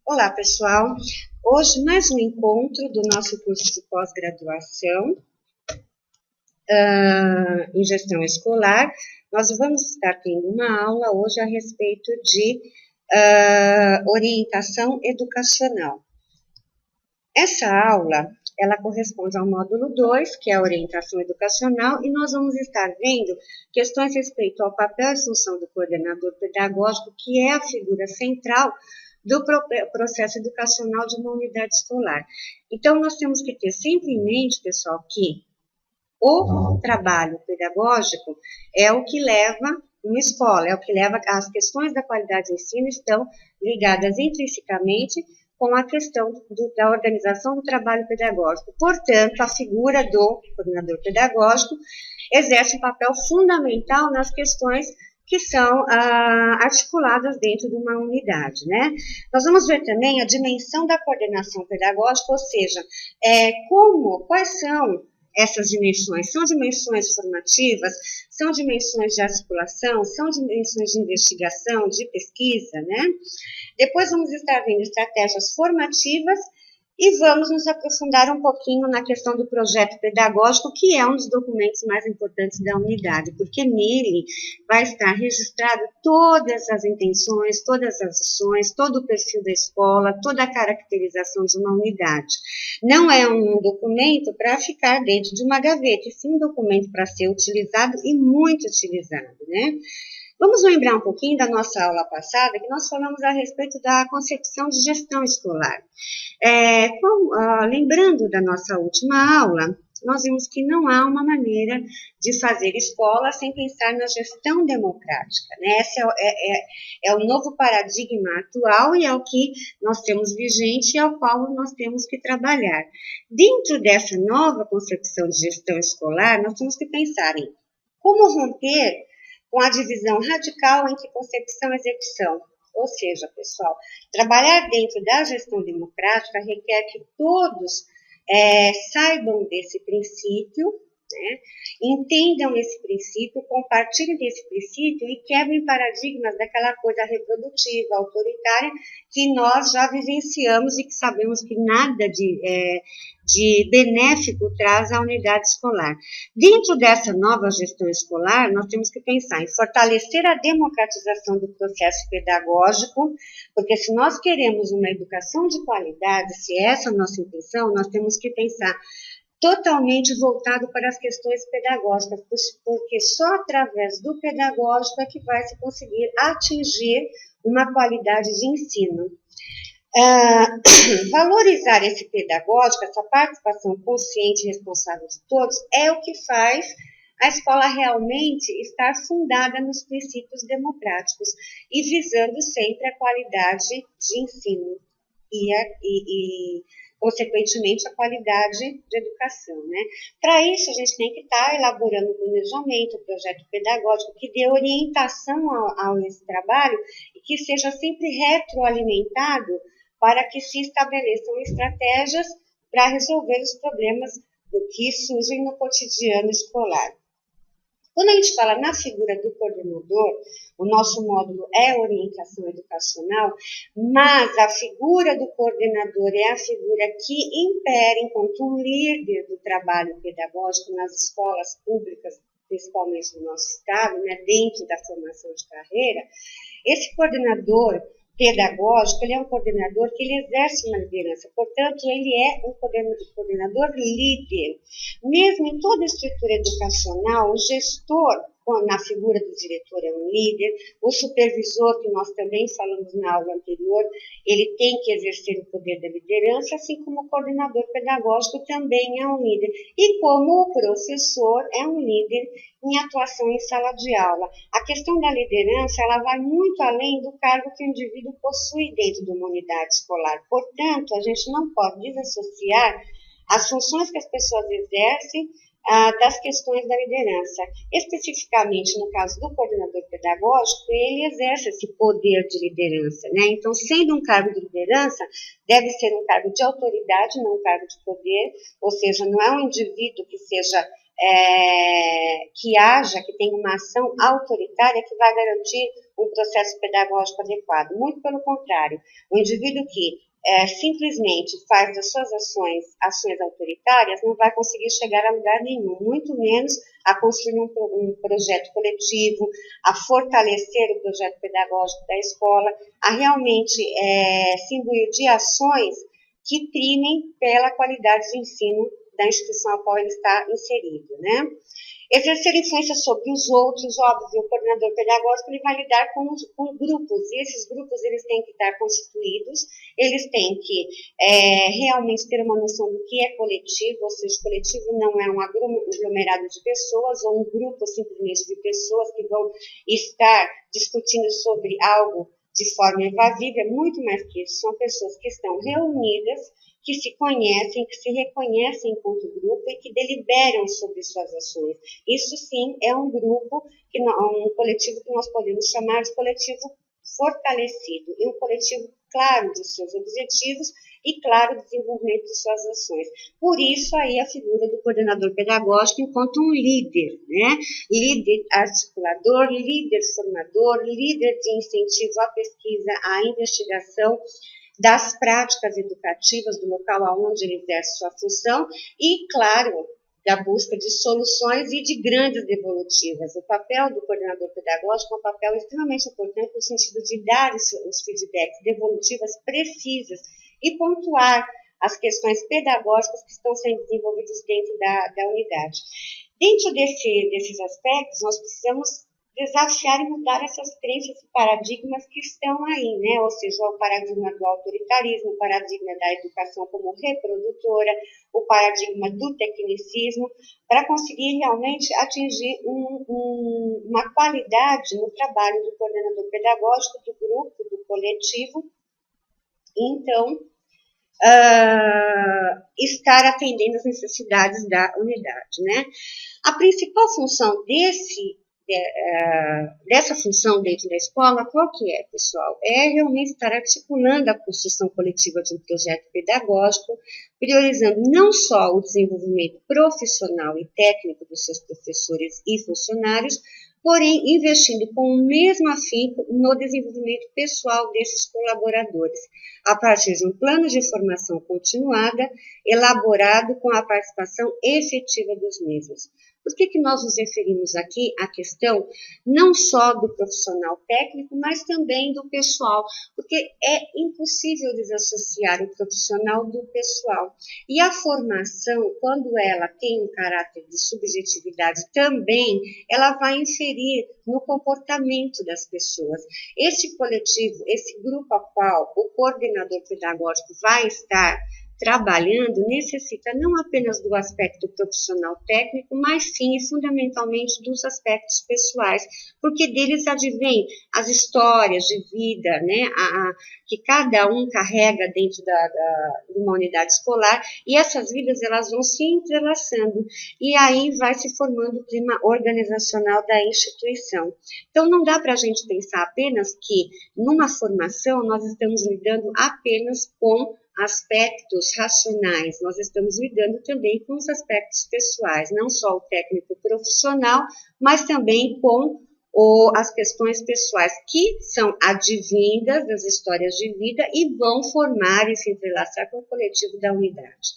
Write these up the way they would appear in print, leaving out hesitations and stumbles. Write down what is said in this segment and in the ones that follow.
Olá, pessoal. Hoje, mais um encontro do nosso curso de pós-graduação em gestão escolar. Nós vamos estar tendo uma aula hoje a respeito de orientação educacional. Essa aula, ela corresponde ao módulo 2, que é a orientação educacional, e nós vamos estar vendo questões respeito ao papel e função do coordenador pedagógico, que é a figura central do processo educacional de uma unidade escolar. Então, nós temos que ter sempre em mente, pessoal, que o trabalho pedagógico é o que leva uma escola, é o que leva as questões da qualidade de ensino estão ligadas intrinsecamente com a questão da organização do trabalho pedagógico. Portanto, a figura do coordenador pedagógico exerce um papel fundamental nas questões que são articuladas dentro de uma unidade, né? Nós vamos ver também a dimensão da coordenação pedagógica, ou seja, quais são essas dimensões? São dimensões formativas, são dimensões de articulação, são dimensões de investigação, de pesquisa, né? Depois vamos estar vendo estratégias formativas e vamos nos aprofundar um pouquinho na questão do projeto pedagógico, que é um dos documentos mais importantes da unidade, porque nele vai estar registrado todas as intenções, todas as ações, todo o perfil da escola, toda a caracterização de uma unidade. Não é um documento para ficar dentro de uma gaveta, e sim um documento para ser utilizado e muito utilizado, né? Vamos lembrar um pouquinho da nossa aula passada, que nós falamos a respeito da concepção de gestão escolar. Lembrando da nossa última aula, nós vimos que não há uma maneira de fazer escola sem pensar na gestão democrática, né? Esse é o novo paradigma atual e é o que nós temos vigente e ao qual nós temos que trabalhar. Dentro dessa nova concepção de gestão escolar, nós temos que pensar em como romper com a divisão radical entre concepção e execução. Ou seja, pessoal, trabalhar dentro da gestão democrática requer que todos saibam desse princípio, né, entendam esse princípio, compartilhem desse princípio e quebrem paradigmas daquela coisa reprodutiva, autoritária, que nós já vivenciamos e que sabemos que nada de benéfico traz à unidade escolar. Dentro dessa nova gestão escolar, nós temos que pensar em fortalecer a democratização do processo pedagógico, porque se nós queremos uma educação de qualidade, se essa é a nossa intenção, nós temos que pensar totalmente voltado para as questões pedagógicas, porque só através do pedagógico é que vai se conseguir atingir uma qualidade de ensino. Valorizar esse pedagógico, essa participação consciente e responsável de todos, é o que faz a escola realmente estar fundada nos princípios democráticos e visando sempre a qualidade de ensino e consequentemente, a qualidade de educação, né? Para isso, a gente tem que estar elaborando um planejamento, um projeto pedagógico que dê orientação a esse trabalho e que seja sempre retroalimentado para que se estabeleçam estratégias para resolver os problemas que surgem no cotidiano escolar. Quando a gente fala na figura do coordenador, o nosso módulo é orientação educacional, mas a figura do coordenador é a figura que impera enquanto um líder do trabalho pedagógico nas escolas públicas, principalmente no nosso estado, né, dentro da formação de carreira. Esse coordenador pedagógico, ele é um coordenador que ele exerce uma liderança, portanto, ele é um coordenador líder. Mesmo em toda a estrutura educacional, o gestor, na figura do diretor, é um líder, o supervisor, que nós também falamos na aula anterior, ele tem que exercer o poder da liderança, assim como o coordenador pedagógico também é um líder, e como o professor é um líder em atuação em sala de aula. A questão da liderança, ela vai muito além do cargo que o indivíduo possui dentro de uma unidade escolar. Portanto, a gente não pode desassociar as funções que as pessoas exercem das questões da liderança. Especificamente, no caso do coordenador pedagógico, ele exerce esse poder de liderança, né? Então, sendo um cargo de liderança, deve ser um cargo de autoridade, não um cargo de poder, ou seja, não é um indivíduo que seja que tenha uma ação autoritária que vai garantir um processo pedagógico adequado. Muito pelo contrário, o indivíduo que simplesmente faz das suas ações autoritárias não vai conseguir chegar a lugar nenhum, muito menos a construir um projeto coletivo, a fortalecer o projeto pedagógico da escola, a realmente se imbuir de ações que primem pela qualidade de ensino da instituição a qual ele está inserido, né? Exercer influência sobre os outros, óbvio, o coordenador pedagógico ele vai lidar com grupos, e esses grupos eles têm que estar constituídos, eles têm que realmente ter uma noção do que é coletivo, ou seja, coletivo não é um aglomerado de pessoas, ou um grupo simplesmente de pessoas que vão estar discutindo sobre algo de forma evasiva, é muito mais que isso, são pessoas que estão reunidas, que se conhecem, que se reconhecem enquanto grupo e que deliberam sobre suas ações. Isso sim é um grupo, um coletivo que nós podemos chamar de coletivo fortalecido, e um coletivo claro de seus objetivos e claro do desenvolvimento de suas ações. Por isso aí a figura do coordenador pedagógico enquanto um líder, né? Líder articulador, líder formador, líder de incentivo à pesquisa, à investigação, das práticas educativas do local aonde ele exerce sua função e, claro, da busca de soluções e de grandes devolutivas. O papel do coordenador pedagógico é um papel extremamente importante no sentido de dar os feedbacks, devolutivas precisas e pontuar as questões pedagógicas que estão sendo desenvolvidas dentro da unidade. Dentro desses aspectos, nós precisamos desafiar e mudar essas crenças e paradigmas que estão aí, né? Ou seja, o paradigma do autoritarismo, o paradigma da educação como reprodutora, o paradigma do tecnicismo, para conseguir realmente atingir uma qualidade no trabalho do coordenador pedagógico, do grupo, do coletivo. Então, estar atendendo às necessidades da unidade, né? A principal função dessa função dentro da escola, qual que é, pessoal? É realmente estar articulando a construção coletiva de um projeto pedagógico, priorizando não só o desenvolvimento profissional e técnico dos seus professores e funcionários, porém investindo com o mesmo afinco no desenvolvimento pessoal desses colaboradores, a partir de um plano de formação continuada, elaborado com a participação efetiva dos mesmos. Por que nós nos referimos aqui à questão não só do profissional técnico, mas também do pessoal? Porque é impossível desassociar o profissional do pessoal. E a formação, quando ela tem um caráter de subjetividade também, ela vai inferir no comportamento das pessoas. Esse coletivo, esse grupo ao qual o coordenador pedagógico vai estar trabalhando necessita não apenas do aspecto profissional técnico, mas sim e fundamentalmente dos aspectos pessoais, porque deles advém as histórias de vida, né, que cada um carrega dentro de uma unidade escolar, e essas vidas elas vão se entrelaçando, e aí vai se formando o clima organizacional da instituição. Então não dá para a gente pensar apenas que numa formação nós estamos lidando apenas com aspectos racionais, nós estamos lidando também com os aspectos pessoais, não só o técnico profissional, mas também com as questões pessoais, que são advindas das histórias de vida e vão formar e se entrelaçar com o coletivo da unidade.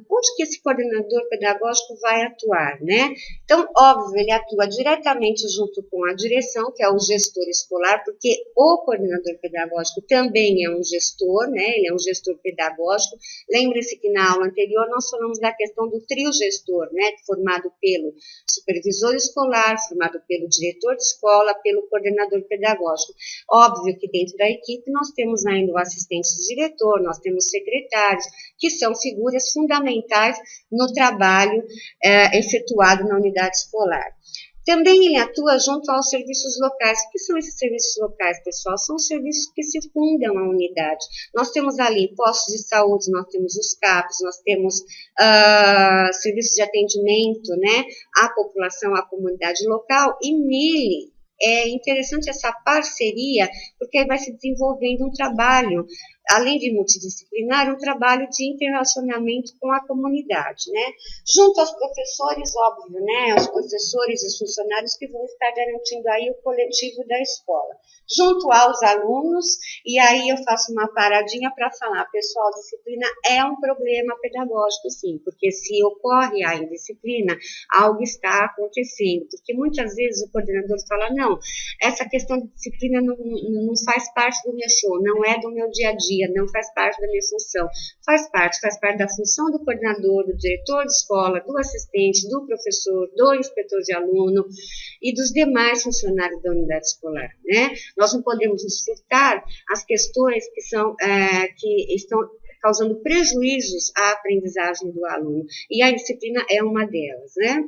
Onde que esse coordenador pedagógico vai atuar, né? Então, óbvio, ele atua diretamente junto com a direção, que é o gestor escolar, porque o coordenador pedagógico também é um gestor, né? Ele é um gestor pedagógico. Lembre-se que na aula anterior nós falamos da questão do trio gestor, né? Formado pelo supervisor escolar, formado pelo diretor de escola, pelo coordenador pedagógico. Óbvio que dentro da equipe nós temos ainda o assistente de diretor, nós temos secretários, que são figuras fundamentais no trabalho efetuado na unidade escolar. Também ele atua junto aos serviços locais. O que são esses serviços locais, pessoal? São os serviços que circundam a unidade. Nós temos ali postos de saúde, nós temos os CAPs, nós temos serviços de atendimento, né, à população, à comunidade local, e nele é interessante essa parceria, porque aí vai se desenvolvendo um trabalho além de multidisciplinar, um trabalho de interrelacionamento com a comunidade, né? Junto aos professores, óbvio, né? Os professores e os funcionários que vão estar garantindo aí o coletivo da escola. Junto aos alunos, e aí eu faço uma paradinha para falar, pessoal, disciplina é um problema pedagógico, sim, porque se ocorre a indisciplina, algo está acontecendo, porque muitas vezes o coordenador fala, não, essa questão de disciplina não faz parte do meu show, não é do meu dia a dia, não faz parte da minha função. Faz parte da função do coordenador, do diretor de escola, do assistente, do professor, do inspetor de aluno e dos demais funcionários da unidade escolar, né? Nós não podemos nos furtar as questões que estão causando prejuízos à aprendizagem do aluno, e a disciplina é uma delas, né?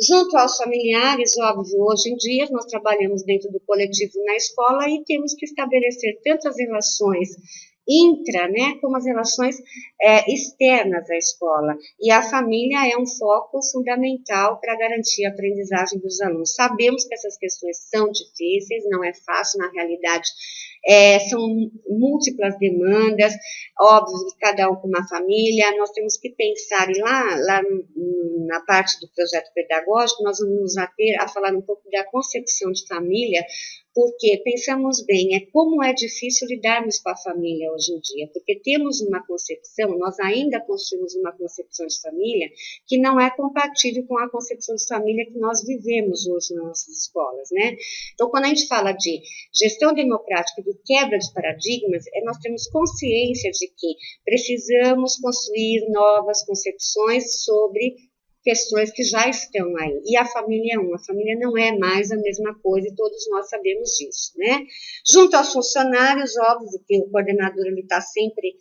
Junto aos familiares, óbvio, hoje em dia nós trabalhamos dentro do coletivo na escola e temos que estabelecer tantas relações né, como as relações externas à escola. E a família é um foco fundamental para garantir a aprendizagem dos alunos. Sabemos que essas questões são difíceis, não é fácil, na realidade, são múltiplas demandas, óbvio, cada um com uma família, nós temos que pensar, e lá na parte do projeto pedagógico, nós vamos nos ater a falar um pouco da concepção de família, porque pensamos bem, como é difícil lidarmos com a família hoje em dia, porque temos uma concepção, nós ainda construímos uma concepção de família que não é compatível com a concepção de família que nós vivemos hoje nas nossas escolas, né? Então, quando a gente fala de gestão democrática e de quebra de paradigmas, nós temos consciência de que precisamos construir novas concepções sobre questões que já estão aí. E a família a família não é mais a mesma coisa e todos nós sabemos disso, né? Junto aos funcionários, óbvio que o coordenador está sempre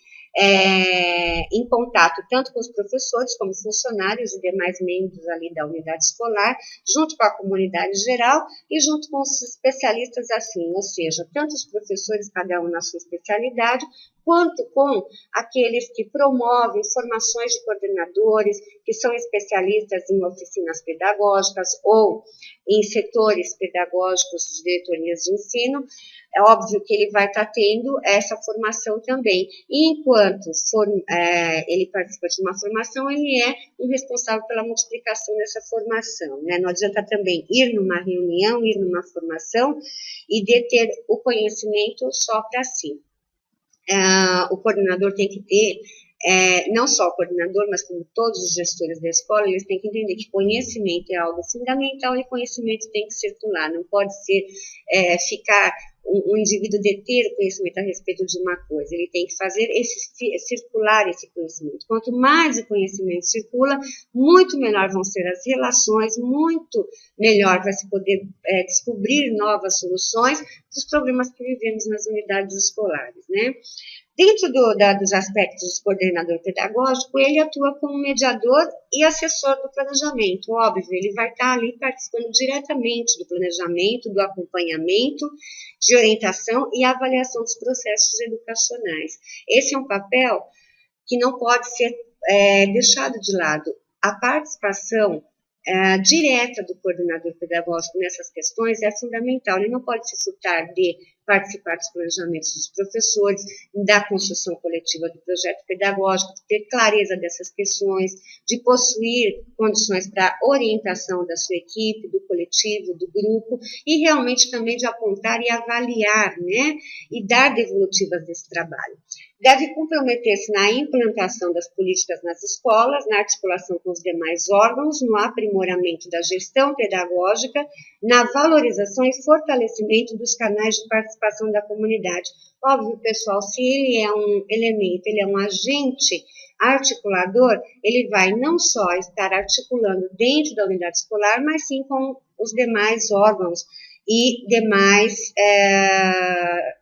em contato tanto com os professores como funcionários e demais membros ali da unidade escolar, junto com a comunidade geral e junto com os especialistas assim, ou seja, tanto os professores, cada um na sua especialidade, quanto com aqueles que promovem formações de coordenadores, que são especialistas em oficinas pedagógicas ou em setores pedagógicos de diretorias de ensino. É óbvio que ele vai estar tendo essa formação também. E enquanto ele participa de uma formação, ele é o responsável pela multiplicação dessa formação, né? Não adianta também ir numa reunião, ir numa formação e deter o conhecimento só para si. O coordenador tem que ter, não só o coordenador, mas como todos os gestores da escola, eles têm que entender que conhecimento é algo fundamental e conhecimento tem que circular, não pode ser ficar um indivíduo deter o conhecimento a respeito de uma coisa, ele tem que fazer circular esse conhecimento. Quanto mais o conhecimento circula, muito melhor vão ser as relações, muito melhor vai se poder descobrir novas soluções dos problemas que vivemos nas unidades escolares, né? Dentro dos aspectos do coordenador pedagógico, ele atua como mediador e assessor do planejamento. Óbvio, ele vai estar ali participando diretamente do planejamento, do acompanhamento, de orientação e avaliação dos processos educacionais. Esse é um papel que não pode ser deixado de lado. A participação direta do coordenador pedagógico nessas questões é fundamental. Ele não pode se furtar de participar dos planejamentos dos professores, da construção coletiva do projeto pedagógico, de ter clareza dessas questões, de possuir condições para orientação da sua equipe, do coletivo, do grupo, e realmente também de apontar e avaliar, né, e dar devolutivas desse trabalho. Deve comprometer-se na implantação das políticas nas escolas, na articulação com os demais órgãos, no aprimoramento da gestão pedagógica, na valorização e fortalecimento dos canais de participação da comunidade. Óbvio, pessoal, se ele é um elemento, ele é um agente articulador, ele vai não só estar articulando dentro da unidade escolar, mas sim com os demais órgãos e demais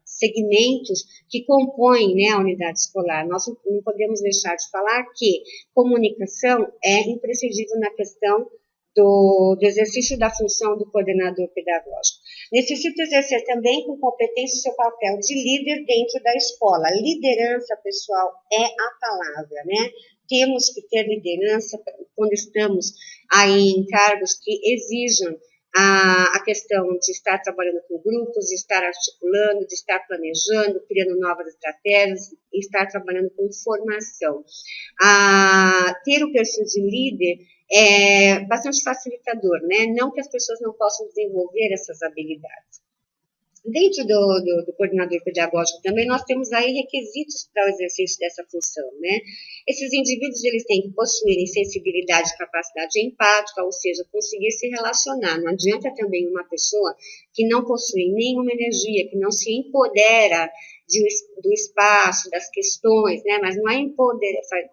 segmentos que compõem, né, a unidade escolar. Nós não podemos deixar de falar que comunicação é imprescindível na questão do exercício da função do coordenador pedagógico. Necessita exercer também com competência o seu papel de líder dentro da escola. Liderança, pessoal, é a palavra, né? Temos que ter liderança quando estamos aí em cargos que exijam a questão de estar trabalhando com grupos, de estar articulando, de estar planejando, criando novas estratégias, estar trabalhando com formação. Ter o perfil de líder é bastante facilitador, né? Não que as pessoas não possam desenvolver essas habilidades. Dentro do coordenador pedagógico também, nós temos aí requisitos para o exercício dessa função, né? Esses indivíduos, eles têm que possuírem sensibilidade e capacidade empática, ou seja, conseguir se relacionar. Não adianta também uma pessoa que não possui nenhuma energia, que não se empodera do espaço, das questões, né? Mas não é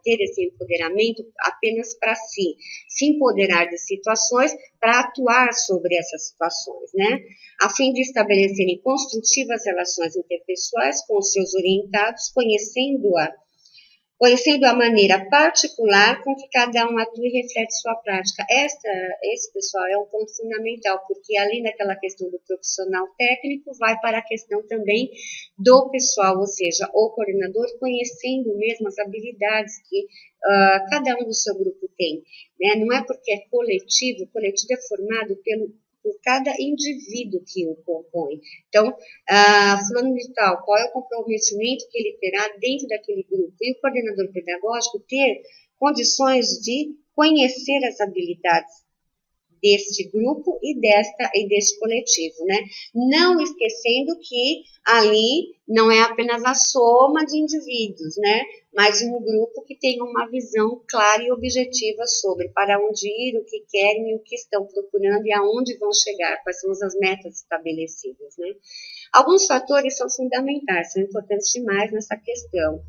ter esse empoderamento apenas para si, se empoderar de situações para atuar sobre essas situações, né? A fim de estabelecerem construtivas relações interpessoais com os seus orientados, conhecendo a maneira particular com que cada um atua e reflete sua prática. Esse, pessoal, é um ponto fundamental, porque além daquela questão do profissional técnico, vai para a questão também do pessoal, ou seja, o coordenador conhecendo mesmo as habilidades que cada um do seu grupo tem, né? Não é porque é coletivo, o coletivo é formado por cada indivíduo que o compõe. Então, fulano de tal, qual é o comprometimento que ele terá dentro daquele grupo? E o coordenador pedagógico ter condições de conhecer as habilidades deste grupo e deste coletivo, né? Não esquecendo que ali não é apenas a soma de indivíduos, né? Mas um grupo que tem uma visão clara e objetiva sobre para onde ir, o que querem e o que estão procurando e aonde vão chegar, quais são as metas estabelecidas, né? Alguns fatores são fundamentais, são importantes demais nessa questão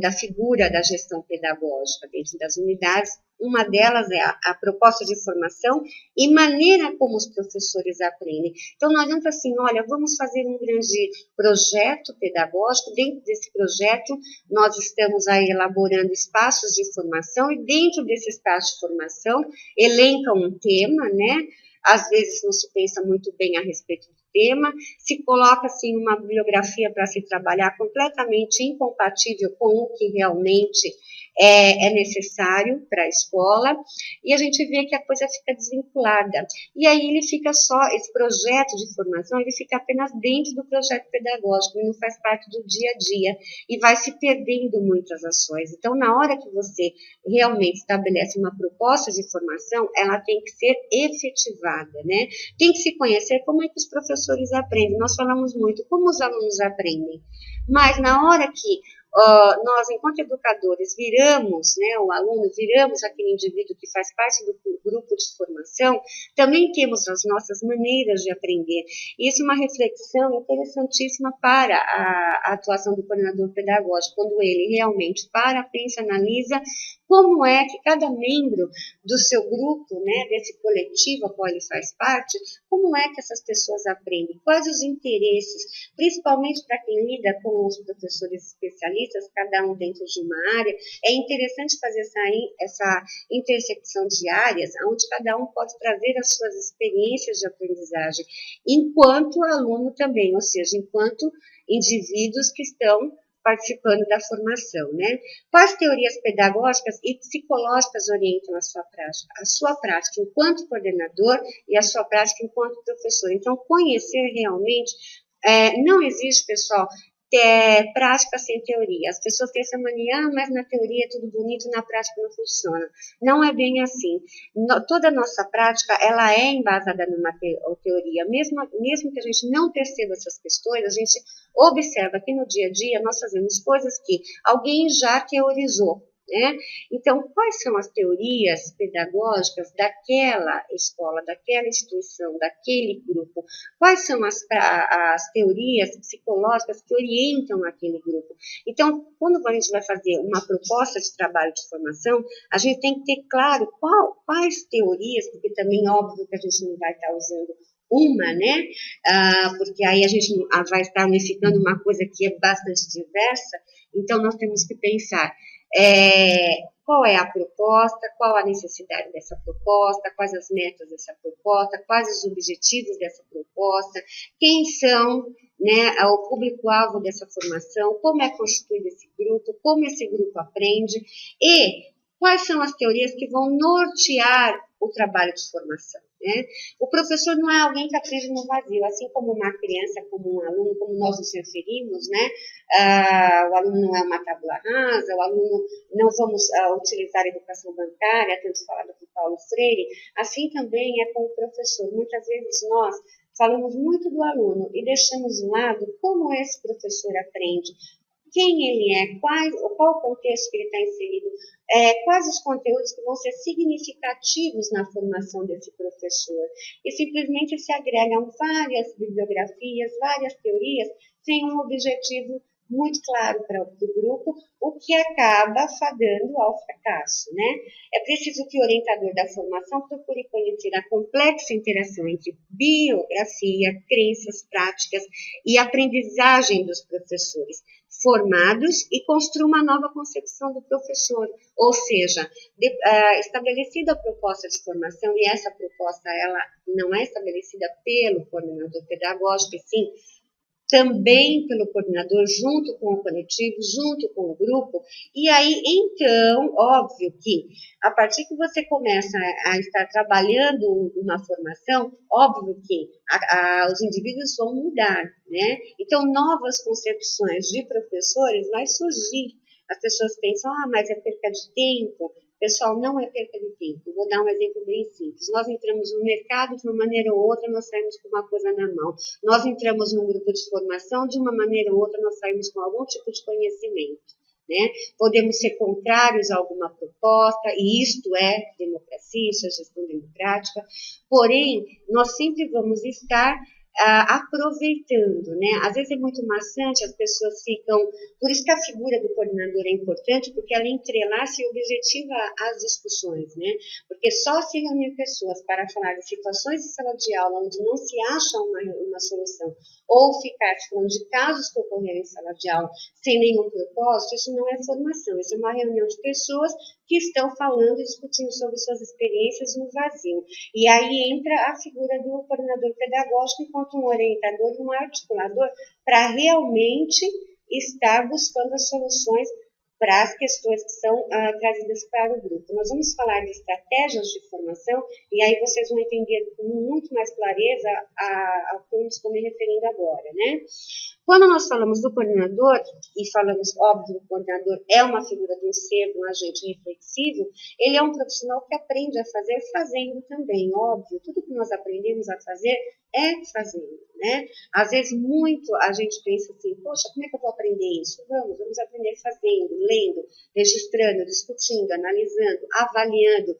da figura da gestão pedagógica dentro das unidades. Uma delas é a proposta de formação e maneira como os professores aprendem. Então, não adianta assim, olha, vamos fazer um grande projeto pedagógico. Dentro desse projeto, nós estamos aí elaborando espaços de formação e dentro desse espaço de formação, elenca um tema, né? Às vezes não se pensa muito bem a respeito do tema, se coloca assim uma bibliografia para se trabalhar completamente incompatível com o que realmente é necessário para a escola, e a gente vê que a coisa fica desvinculada. E aí ele fica só, esse projeto de formação, ele fica apenas dentro do projeto pedagógico, ele não faz parte do dia a dia, e vai se perdendo muitas ações. Então, na hora que você realmente estabelece uma proposta de formação, ela tem que ser efetivada, né? Tem que se conhecer como é que os professores aprendem. Nós falamos muito como os alunos aprendem, mas na hora que nós, enquanto educadores, viramos, né, o aluno, viramos aquele indivíduo que faz parte do grupo de formação, também temos as nossas maneiras de aprender. Isso é uma reflexão interessantíssima para a atuação do coordenador pedagógico, quando ele realmente pensa, analisa como é que cada membro do seu grupo, né, desse coletivo a qual ele faz parte, como é que essas pessoas aprendem, quais os interesses, principalmente para quem lida com os professores especialistas, cada um dentro de uma área. É interessante fazer essa intersecção de áreas, onde cada um pode trazer as suas experiências de aprendizagem, enquanto aluno também, ou seja, enquanto indivíduos que estão participando da formação, né? Quais teorias pedagógicas e psicológicas orientam a sua prática? A sua prática enquanto coordenador e a sua prática enquanto professor. Então, conhecer realmente, não existe, pessoal, prática sem teoria. As pessoas têm essa mania, mas na teoria é tudo bonito, na prática não funciona. Não é bem assim. Toda a nossa prática, ela é embasada numa teoria. Mesmo que a gente não perceba essas questões, a gente observa que no dia a dia nós fazemos coisas que alguém já teorizou, né? Então, quais são as teorias pedagógicas daquela escola, daquela instituição, daquele grupo? Quais são as teorias psicológicas que orientam aquele grupo? Então, quando a gente vai fazer uma proposta de trabalho de formação, a gente tem que ter claro quais teorias, porque também é óbvio que a gente não vai estar usando uma, né? Porque aí a gente vai estar unificando uma coisa que é bastante diversa, então nós temos que pensar qual é a proposta, qual a necessidade dessa proposta, quais as metas dessa proposta, quais os objetivos dessa proposta, quem são, né, o público-alvo dessa formação, como é constituído esse grupo, como esse grupo aprende e quais são as teorias que vão nortear o trabalho de formação. né? O professor não é alguém que aprende no vazio, assim como uma criança, como um aluno, como nós nos referimos, né? O aluno não é uma tábua rasa, o aluno não vamos utilizar a educação bancária, tanto falada por Paulo Freire, assim também é com o professor. Muitas vezes nós falamos muito do aluno e deixamos de lado como esse professor aprende, quem ele é, qual o contexto que ele está inserido, quais os conteúdos que vão ser significativos na formação desse professor. E simplesmente se agregam várias bibliografias, várias teorias, sem um objetivo muito claro para o grupo, o que acaba fadando ao fracasso, né? É preciso que o orientador da formação procure conhecer a complexa interação entre biografia, crenças, práticas e aprendizagem dos professores formados e construa uma nova concepção do professor, ou seja, estabelecida a proposta de formação, e essa proposta ela não é estabelecida pelo coordenador pedagógico, e sim também pelo coordenador, junto com o coletivo, junto com o grupo, e aí, então, óbvio que, a partir que você começa a estar trabalhando uma formação, óbvio que os indivíduos vão mudar, né? Então, novas concepções de professores vai surgir. As pessoas pensam, mas é perca de tempo. Pessoal, não é perca de tempo. Vou dar um exemplo bem simples. Nós entramos no mercado, de uma maneira ou outra, nós saímos com uma coisa na mão. Nós entramos num grupo de formação, de uma maneira ou outra, nós saímos com algum tipo de conhecimento, né? Podemos ser contrários a alguma proposta, e isto é democracia, isso é gestão democrática, porém, nós sempre vamos estar aproveitando, né? Às vezes é muito maçante, as pessoas ficam... Por isso que a figura do coordenador é importante, porque ela entrelaça e objetiva as discussões, né? Porque só se reunir pessoas para falar de situações de sala de aula onde não se acha uma solução, ou ficar falando de casos que ocorreram em sala de aula sem nenhum propósito, isso não é formação, isso é uma reunião de pessoas que estão falando e discutindo sobre suas experiências no vazio. E aí entra a figura do coordenador pedagógico enquanto um orientador e um articulador para realmente estar buscando as soluções para as questões que são trazidas para o grupo. Nós vamos falar de estratégias de formação e aí vocês vão entender com muito mais clareza ao que eu estou me referindo agora, né? Quando nós falamos do coordenador, e falamos, óbvio, o coordenador é uma figura de um ser, de um agente reflexivo, ele é um profissional que aprende a fazer fazendo também, óbvio. Tudo que nós aprendemos a fazer é fazendo, né? Às vezes, muito a gente pensa assim, poxa, como é que eu vou aprender isso? Vamos aprender fazendo, lendo, registrando, discutindo, analisando, avaliando,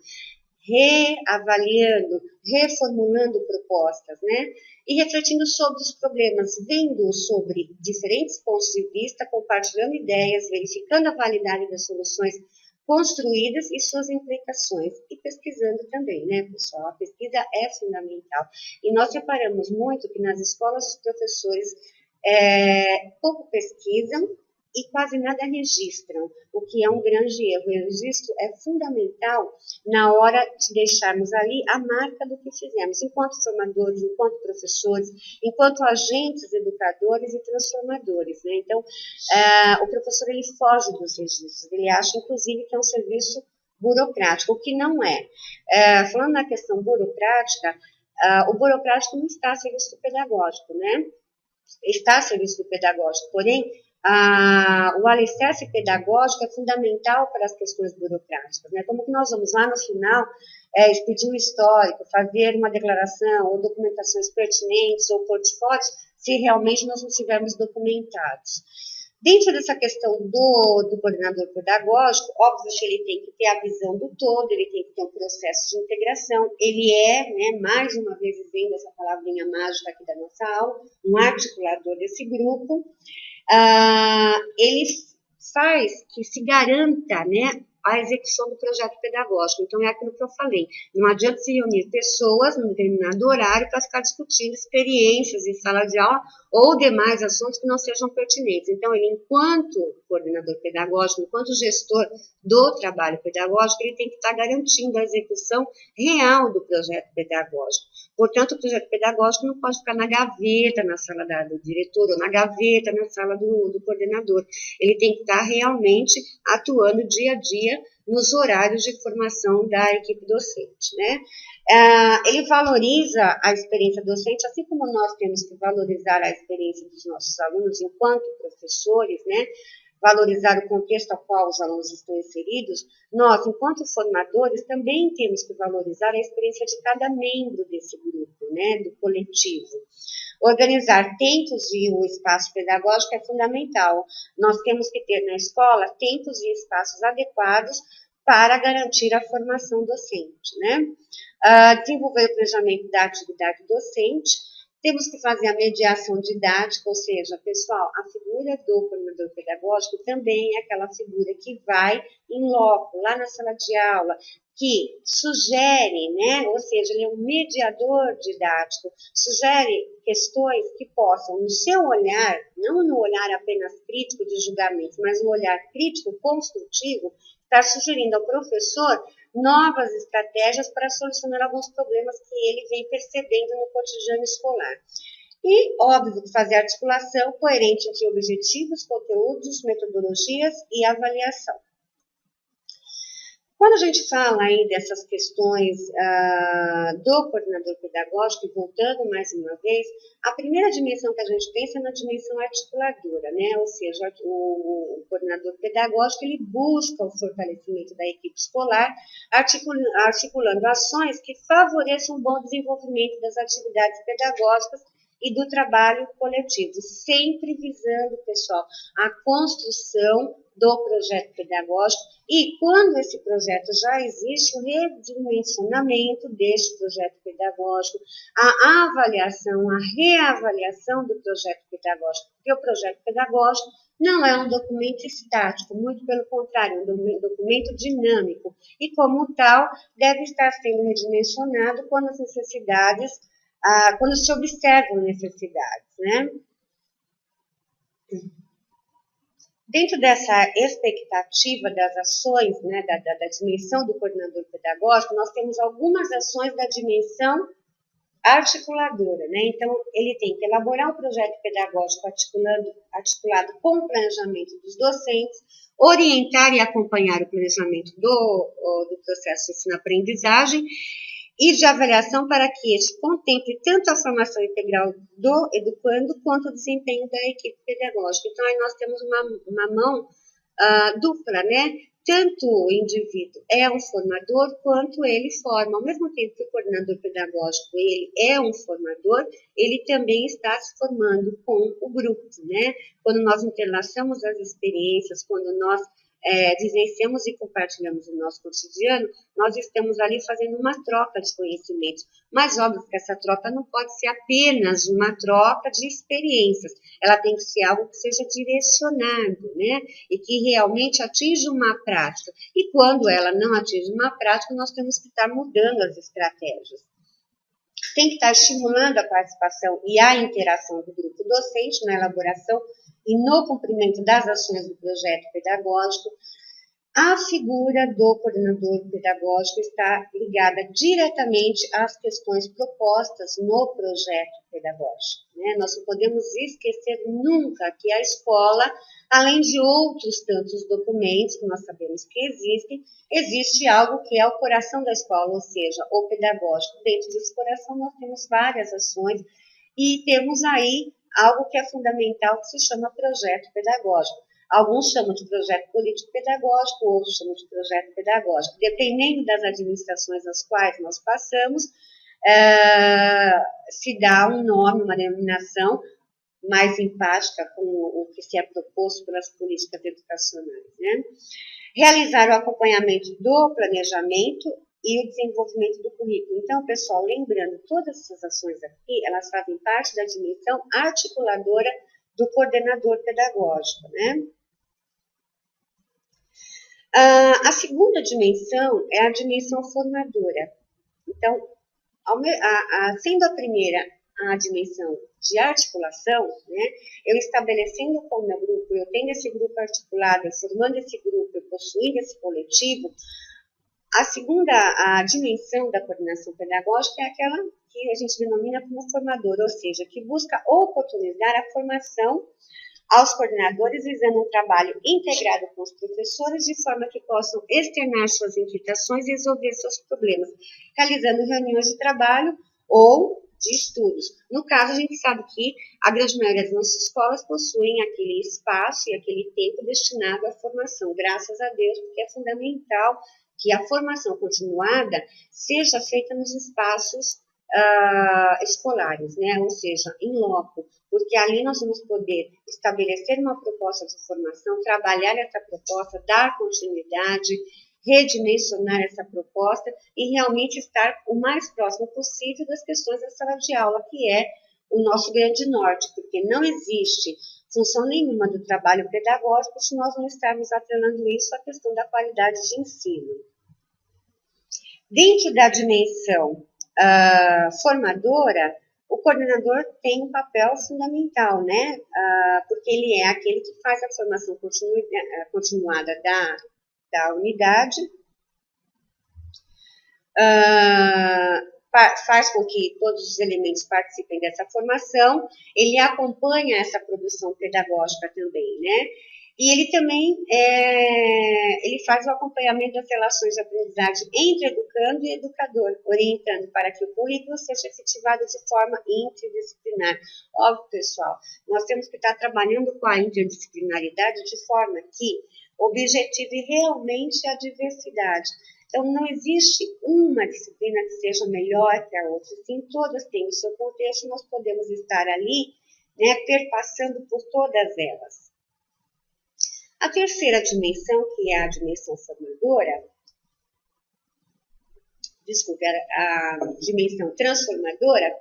reavaliando, reformulando propostas, né? E refletindo sobre os problemas, vendo sobre diferentes pontos de vista, compartilhando ideias, verificando a validade das soluções construídas e suas implicações, e pesquisando também, né, pessoal? A pesquisa é fundamental. E nós reparamos muito que nas escolas os professores pouco pesquisam e quase nada registram, o que é um grande erro. O registro é fundamental na hora de deixarmos ali a marca do que fizemos, enquanto formadores, enquanto professores, enquanto agentes educadores e transformadores, né? Então, o professor, ele foge dos registros, ele acha, inclusive, que é um serviço burocrático, o que não é. Falando na questão burocrática, o burocrático não está a serviço do pedagógico, né? Está a serviço do pedagógico, porém, o alicerce pedagógico é fundamental para as questões burocráticas, né? Como que nós vamos lá no final expedir um histórico, fazer uma declaração ou documentações pertinentes ou portfólios se realmente nós não estivermos documentados. Dentro dessa questão do coordenador pedagógico, óbvio que ele tem que ter a visão do todo, ele tem que ter um processo de integração, ele é, né, mais uma vez dizendo essa palavrinha mágica aqui da nossa aula, um articulador desse grupo. Ele faz que se garanta, né, a execução do projeto pedagógico. Então, é aquilo que eu falei. Não adianta se reunir pessoas num determinado horário para ficar discutindo experiências em sala de aula ou demais assuntos que não sejam pertinentes. Então, ele, enquanto coordenador pedagógico, enquanto gestor do trabalho pedagógico, ele tem que estar garantindo a execução real do projeto pedagógico. Portanto, o projeto pedagógico não pode ficar na gaveta, na sala do diretor, ou na gaveta, na sala do coordenador. Ele tem que estar realmente atuando dia a dia nos horários de formação da equipe docente, né? Ele valoriza a experiência docente, assim como nós temos que valorizar a experiência dos nossos alunos enquanto professores, né? Valorizar o contexto ao qual os alunos estão inseridos, nós, enquanto formadores, também temos que valorizar a experiência de cada membro desse grupo, né? Do coletivo. Organizar tempos e o espaço pedagógico é fundamental. Nós temos que ter na escola tempos e espaços adequados para garantir a formação docente, né? Desenvolver o planejamento da atividade docente, temos que fazer a mediação didática, ou seja, pessoal, a figura do coordenador pedagógico também é aquela figura que vai em loco, lá na sala de aula, que sugere, né, ou seja, ele é um mediador didático, sugere questões que possam, no seu olhar, não no olhar apenas crítico de julgamento, mas no olhar crítico construtivo, estar sugerindo ao professor novas estratégias para solucionar alguns problemas que ele vem percebendo no cotidiano escolar. E, óbvio, fazer articulação coerente entre objetivos, conteúdos, metodologias e avaliação. Quando a gente fala aí dessas questões do coordenador pedagógico, e voltando mais uma vez, a primeira dimensão que a gente pensa é na dimensão articuladora, né? Ou seja, o coordenador pedagógico ele busca o fortalecimento da equipe escolar, articulando ações que favoreçam o bom desenvolvimento das atividades pedagógicas e do trabalho coletivo, sempre visando, pessoal, a construção do projeto pedagógico e, quando esse projeto já existe, o redimensionamento deste projeto pedagógico, a avaliação, a reavaliação do projeto pedagógico, porque o projeto pedagógico não é um documento estático, muito pelo contrário, é um documento dinâmico e, como tal, deve estar sendo redimensionado quando as necessidades quando se observam necessidades, né? Dentro dessa expectativa das ações, né, da dimensão do coordenador pedagógico, nós temos algumas ações da dimensão articuladora, né? Então, ele tem que elaborar um projeto pedagógico articulado com o planejamento dos docentes, orientar e acompanhar o planejamento do processo de ensino-aprendizagem e de avaliação para que este contemple tanto a formação integral do educando quanto o desempenho da equipe pedagógica. Então, aí nós temos uma mão dupla, né? Tanto o indivíduo é um formador, quanto ele forma. Ao mesmo tempo que o coordenador pedagógico ele é um formador, ele também está se formando com o grupo, né? Quando nós interlaçamos as experiências, quando nós vivenciamos e compartilhamos o nosso cotidiano, nós estamos ali fazendo uma troca de conhecimentos. Mas, óbvio que essa troca não pode ser apenas uma troca de experiências, ela tem que ser algo que seja direcionado, né? E que realmente atinja uma prática. E quando ela não atinge uma prática, nós temos que estar mudando as estratégias. Tem que estar estimulando a participação e a interação do grupo docente na elaboração e no cumprimento das ações do projeto pedagógico. A figura do coordenador pedagógico está ligada diretamente às questões propostas no projeto pedagógico, né? Nós não podemos esquecer nunca que a escola, além de outros tantos documentos que nós sabemos que existem, existe algo que é o coração da escola, ou seja, o pedagógico. Dentro desse coração nós temos várias ações e temos aí algo que é fundamental, que se chama projeto pedagógico. Alguns chamam de projeto político-pedagógico, outros chamam de projeto pedagógico. Dependendo das administrações nas quais nós passamos, se dá um nome, uma denominação mais empática com o que se é proposto pelas políticas educacionais, né? Realizar o acompanhamento do planejamento e o desenvolvimento do currículo. Então, pessoal, lembrando, todas essas ações aqui, elas fazem parte da dimensão articuladora do coordenador pedagógico, né? A segunda dimensão é a dimensão formadora. Então, sendo a primeira a dimensão de articulação, né, eu estabelecendo com o meu grupo, eu tendo esse grupo articulado, eu formando esse grupo, eu possuindo esse coletivo, a segunda dimensão da coordenação pedagógica é aquela que a gente denomina como formador, ou seja, que busca oportunizar a formação aos coordenadores, visando um trabalho integrado com os professores, de forma que possam externar suas inquietações e resolver seus problemas, realizando reuniões de trabalho ou de estudos. No caso, a gente sabe que a grande maioria das nossas escolas possuem aquele espaço e aquele tempo destinado à formação, graças a Deus, porque é fundamental que a formação continuada seja feita nos espaços escolares, né? Ou seja, em loco, porque ali nós vamos poder estabelecer uma proposta de formação, trabalhar essa proposta, dar continuidade, redimensionar essa proposta e realmente estar o mais próximo possível das questões da sala de aula, que é o nosso grande norte, porque não existe função nenhuma do trabalho pedagógico se nós não estarmos atrelando isso à questão da qualidade de ensino. Dentro da dimensão formadora, o coordenador tem um papel fundamental, né? Porque ele é aquele que faz a formação continuada da unidade, faz com que todos os elementos participem dessa formação, ele acompanha essa produção pedagógica também, né? E ele também ele faz o acompanhamento das relações de aprendizagem entre educando e educador, orientando para que o currículo seja efetivado de forma interdisciplinar. Óbvio, pessoal, nós temos que estar trabalhando com a interdisciplinaridade de forma que objetive realmente a diversidade. Então, não existe uma disciplina que seja melhor que a outra, sim, todas têm o seu contexto, nós podemos estar ali, né, perpassando por todas elas. A terceira dimensão, que é a dimensão formadora, a dimensão transformadora,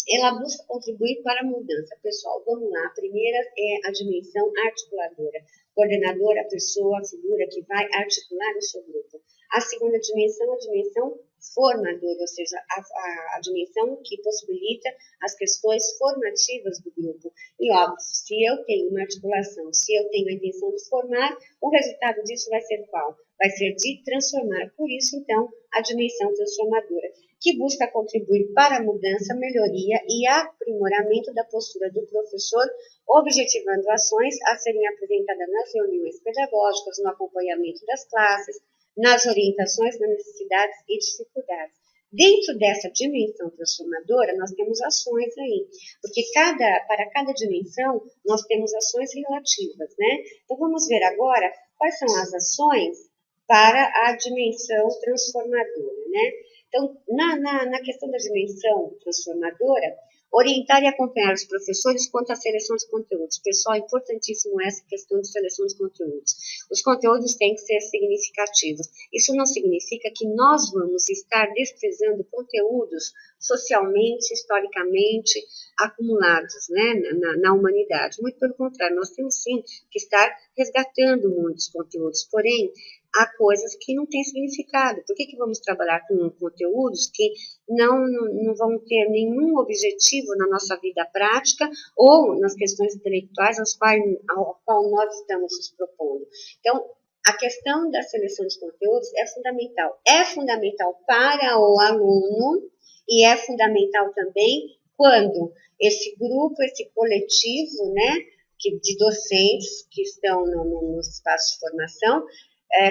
ela busca contribuir para a mudança. Pessoal, vamos lá. A primeira é a dimensão articuladora. Coordenadora, a pessoa, a figura que vai articular o seu grupo. A segunda dimensão é a dimensão formadora, ou seja, a dimensão que possibilita as questões formativas do grupo. E, óbvio, se eu tenho uma articulação, se eu tenho a intenção de formar, o resultado disso vai ser qual? Vai ser de transformar. Por isso, então, a dimensão transformadora, que busca contribuir para a mudança, melhoria e aprimoramento da postura do professor, objetivando ações a serem apresentadas nas reuniões pedagógicas, no acompanhamento das classes, nas orientações das necessidades e dificuldades. Dentro dessa dimensão transformadora, nós temos ações aí, porque para cada dimensão, nós temos ações relativas, né? Então, vamos ver agora quais são as ações para a dimensão transformadora, né? Então, na questão da dimensão transformadora, orientar e acompanhar os professores quanto à seleção de conteúdos. Pessoal, é importantíssimo essa questão de seleção de conteúdos. Os conteúdos têm que ser significativos. Isso não significa que nós vamos estar desprezando conteúdos socialmente, historicamente acumulados, né, na humanidade. Muito pelo contrário, nós temos sim que estar resgatando muitos conteúdos, porém, há coisas que não têm significado. Por que vamos trabalhar com conteúdos que não vão ter nenhum objetivo na nossa vida prática ou nas questões intelectuais ao qual nós estamos nos propondo? Então, a questão da seleção de conteúdos é fundamental. É fundamental para o aluno e é fundamental também quando esse grupo, esse coletivo, né, de docentes que estão nos espaços de formação,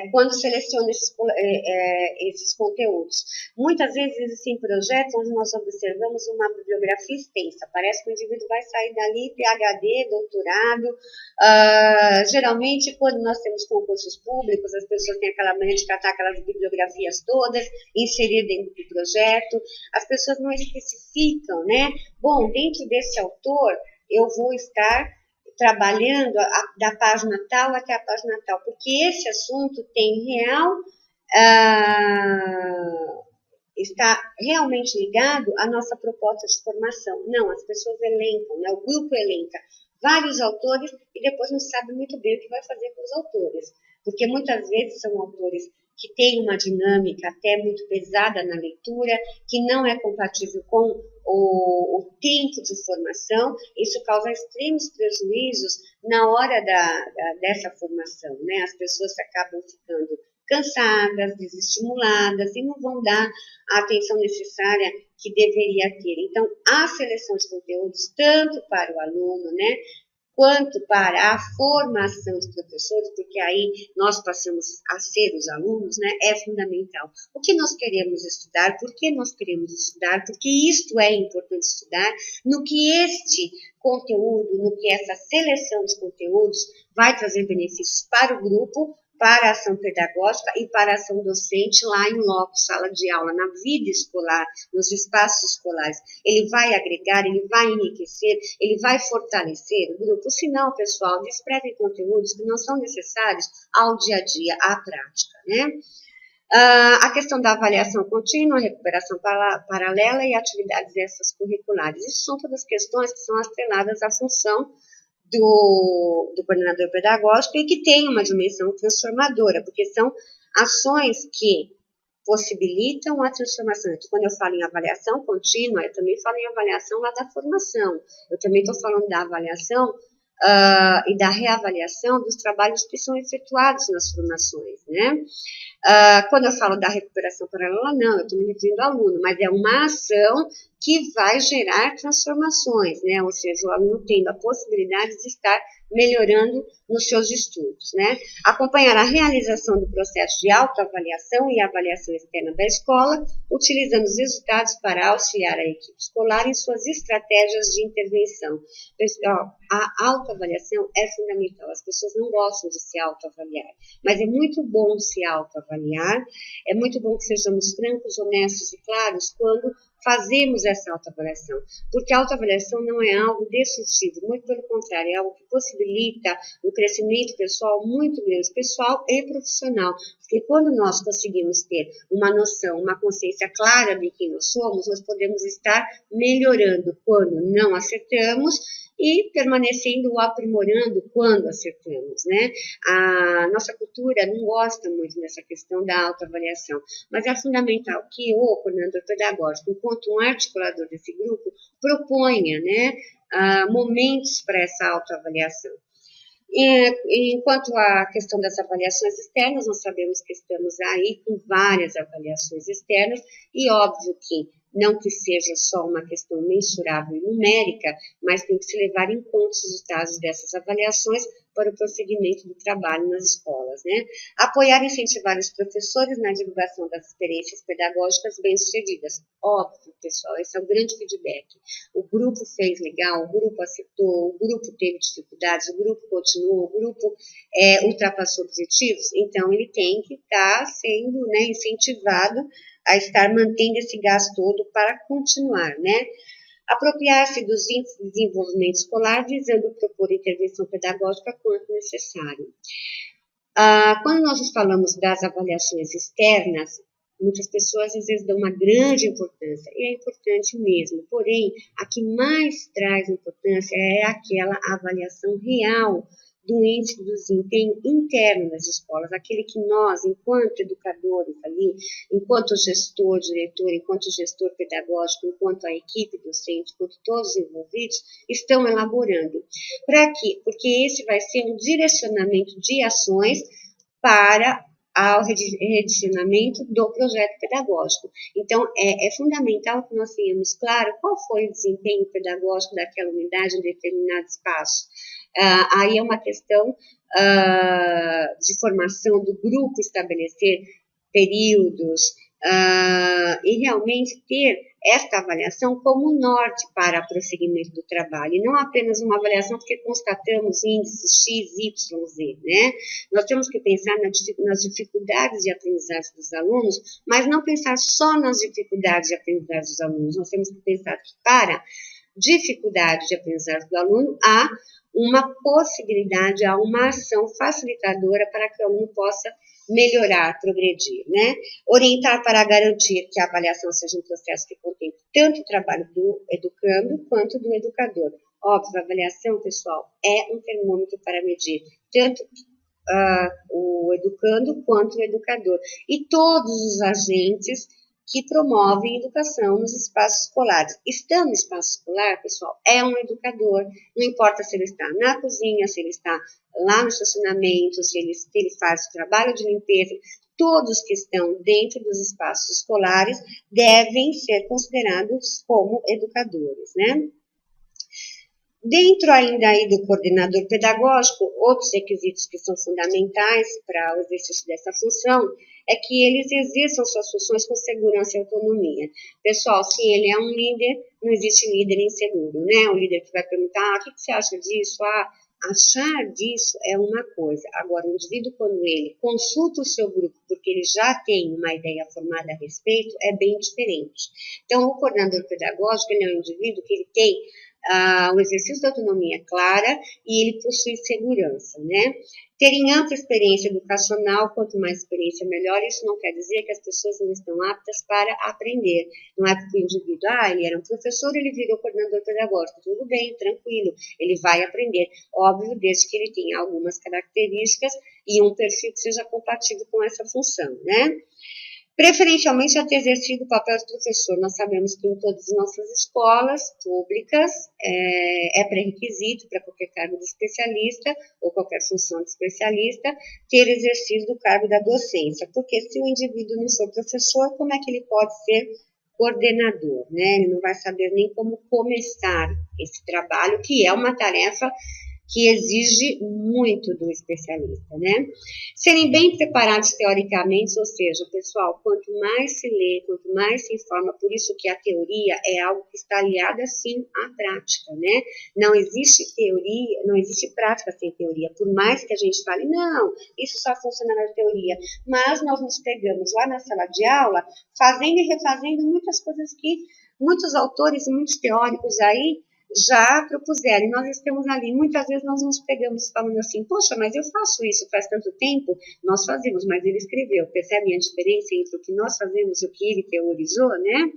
quando seleciona esses conteúdos. Muitas vezes existem projetos onde nós observamos uma bibliografia extensa, parece que o indivíduo vai sair dali, PhD, doutorado. Geralmente, quando nós temos concursos públicos, as pessoas têm aquela maneira de catar aquelas bibliografias todas, inserir dentro do projeto, as pessoas não especificam, né? Bom, dentro desse autor, eu vou estar trabalhando da página tal até a página tal, porque esse assunto está realmente ligado à nossa proposta de formação. Não, as pessoas elencam, né? O grupo elenca vários autores e depois não sabe muito bem o que vai fazer com os autores, porque muitas vezes são autores que têm uma dinâmica até muito pesada na leitura, que não é compatível com o tempo de formação. Isso causa extremos prejuízos na hora dessa formação, né? As pessoas acabam ficando cansadas, desestimuladas e não vão dar a atenção necessária que deveria ter. Então, a seleção de conteúdos, tanto para o aluno, né, quanto para a formação dos professores, porque aí nós passamos a ser os alunos, né, é fundamental. O que nós queremos estudar, por que nós queremos estudar, porque isto é importante estudar, no que este conteúdo, no que essa seleção dos conteúdos vai trazer benefícios para o grupo, para a ação pedagógica e para a ação docente lá em loco, sala de aula, na vida escolar, nos espaços escolares. Ele vai agregar, ele vai enriquecer, ele vai fortalecer o grupo. Se não, pessoal, desprezem conteúdos que não são necessários ao dia a dia, à prática, né? A questão da avaliação contínua, recuperação paralela e atividades extracurriculares. Isso são todas questões que são atreladas à função do coordenador pedagógico e que tem uma dimensão transformadora, porque são ações que possibilitam a transformação. Então, quando eu falo em avaliação contínua, eu também falo em avaliação lá da formação, eu também estou falando da avaliação e da reavaliação dos trabalhos que são efetuados nas formações, né? Quando eu falo da recuperação paralela, não, eu estou me referindo ao aluno, mas é uma ação que vai gerar transformações, né? Ou seja, o aluno tendo a possibilidade de estar melhorando nos seus estudos, né? Acompanhar a realização do processo de autoavaliação e avaliação externa da escola, utilizando os resultados para auxiliar a equipe escolar em suas estratégias de intervenção. Pessoal, a autoavaliação é fundamental. As pessoas não gostam de se autoavaliar, mas é muito bom se autoavaliar, é muito bom que sejamos francos, honestos e claros quando fazemos essa autoavaliação, porque a autoavaliação não é algo destrutivo, muito pelo contrário, é algo que possibilita um crescimento pessoal muito grande, pessoal e profissional, porque quando nós conseguimos ter uma noção, uma consciência clara de quem nós somos, nós podemos estar melhorando quando não acertamos e permanecendo ou aprimorando quando acertamos, né? A nossa cultura não gosta muito dessa questão da autoavaliação, mas é fundamental que o coordenador pedagógico, enquanto um articulador desse grupo, proponha, né, momentos para essa autoavaliação. Enquanto à questão das avaliações externas, nós sabemos que estamos aí com várias avaliações externas e óbvio que não que seja só uma questão mensurável e numérica, mas tem que se levar em conta os resultados dessas avaliações para o prosseguimento do trabalho nas escolas, né? Apoiar e incentivar os professores na divulgação das experiências pedagógicas bem-sucedidas. Óbvio, pessoal, esse é o grande feedback. O grupo fez legal, o grupo acertou, o grupo teve dificuldades, o grupo continuou, o grupo ultrapassou objetivos, então ele tem que estar sendo, né, incentivado a estar mantendo esse gás todo para continuar, né? Apropriar-se dos índices de desenvolvimento escolar, visando propor intervenção pedagógica quanto necessário. Quando nós falamos das avaliações externas, muitas pessoas às vezes dão uma grande importância, e é importante mesmo, porém, a que mais traz importância é aquela avaliação real do índice do desempenho interno das escolas, aquele que nós, enquanto educadores ali, enquanto gestor, diretor, enquanto gestor pedagógico, enquanto a equipe docente, enquanto todos os envolvidos, estão elaborando. Para quê? Porque esse vai ser um direcionamento de ações para ao redirecionamento do projeto pedagógico. Então, é fundamental que nós tenhamos claro qual foi o desempenho pedagógico daquela unidade em determinado espaço. Aí é uma questão de formação do grupo, estabelecer períodos e realmente ter esta avaliação como norte para o prosseguimento do trabalho, e não apenas uma avaliação porque constatamos índices X, Y, Z, né? Nós temos que pensar nas dificuldades de aprendizagem dos alunos, mas não pensar só nas dificuldades de aprendizagem dos alunos, nós temos que pensar que para dificuldade de aprendizagem do aluno há uma possibilidade, há uma ação facilitadora para que o aluno possa melhorar, progredir, né? Orientar para garantir que a avaliação seja um processo que contemple tanto o trabalho do educando quanto do educador. Óbvio, a avaliação, pessoal, é um termômetro para medir tanto o educando quanto o educador. E todos os agentes que promovem educação nos espaços escolares. Estando no espaço escolar, pessoal, é um educador, não importa se ele está na cozinha, se ele está lá no estacionamento, se ele faz o trabalho de limpeza, todos que estão dentro dos espaços escolares devem ser considerados como educadores, né? Dentro ainda aí do coordenador pedagógico, outros requisitos que são fundamentais para o exercício dessa função é que eles exerçam suas funções com segurança e autonomia. Pessoal, se ele é um líder, não existe líder inseguro, né? O líder que vai perguntar, o que você acha disso? Achar disso é uma coisa. Agora, o indivíduo, quando ele consulta o seu grupo, porque ele já tem uma ideia formada a respeito, é bem diferente. Então, o coordenador pedagógico, ele é um indivíduo que ele tem o exercício da autonomia clara e ele possui segurança, né? Terem ampla experiência educacional, quanto mais experiência melhor, isso não quer dizer que as pessoas não estão aptas para aprender. Não é porque o indivíduo, ele era um professor, ele virou coordenador pedagógico, tudo bem, tranquilo, ele vai aprender. Óbvio, desde que ele tenha algumas características e um perfil que seja compatível com essa função, né? Preferencialmente já ter exercido o papel de professor. Nós sabemos que em todas as nossas escolas públicas é pré-requisito para qualquer cargo de especialista ou qualquer função de especialista ter exercido o cargo da docência, porque se o indivíduo não for professor, como é que ele pode ser coordenador, né? Ele não vai saber nem como começar esse trabalho, que é uma tarefa que exige muito do especialista, né? Serem bem preparados teoricamente, ou seja, pessoal, quanto mais se lê, quanto mais se informa, por isso que a teoria é algo que está aliada, sim, à prática, né? Não existe teoria, não existe prática sem teoria, por mais que a gente fale, não, isso só funciona na teoria, mas nós nos pegamos lá na sala de aula, fazendo e refazendo muitas coisas que muitos autores e muitos teóricos aí já propuseram, e nós estamos ali, muitas vezes nós nos pegamos falando assim, poxa, mas eu faço isso faz tanto tempo, nós fazemos, mas ele escreveu, percebem a diferença entre o que nós fazemos e o que ele teorizou, né?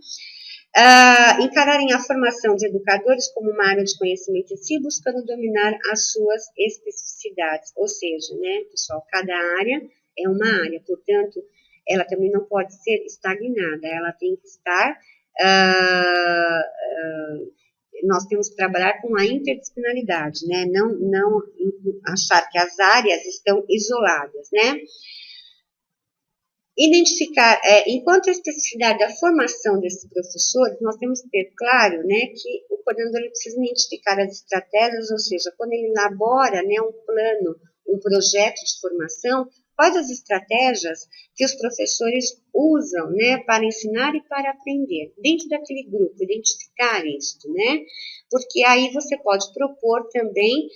Encararem a formação de educadores como uma área de conhecimento em si, buscando dominar as suas especificidades, ou seja, né, pessoal, cada área é uma área, portanto, ela também não pode ser estagnada, ela tem que estar nós temos que trabalhar com a interdisciplinaridade, né? Não achar que as áreas estão isoladas, né? Identificar, enquanto a especificidade da formação desses professores, nós temos que ter claro, né, que o coordenador ele precisa identificar as estratégias, ou seja, quando ele elabora, né, um plano, um projeto de formação, quais as estratégias que os professores usam, né, para ensinar e para aprender, dentro daquele grupo, identificar isso, né, porque aí você pode propor também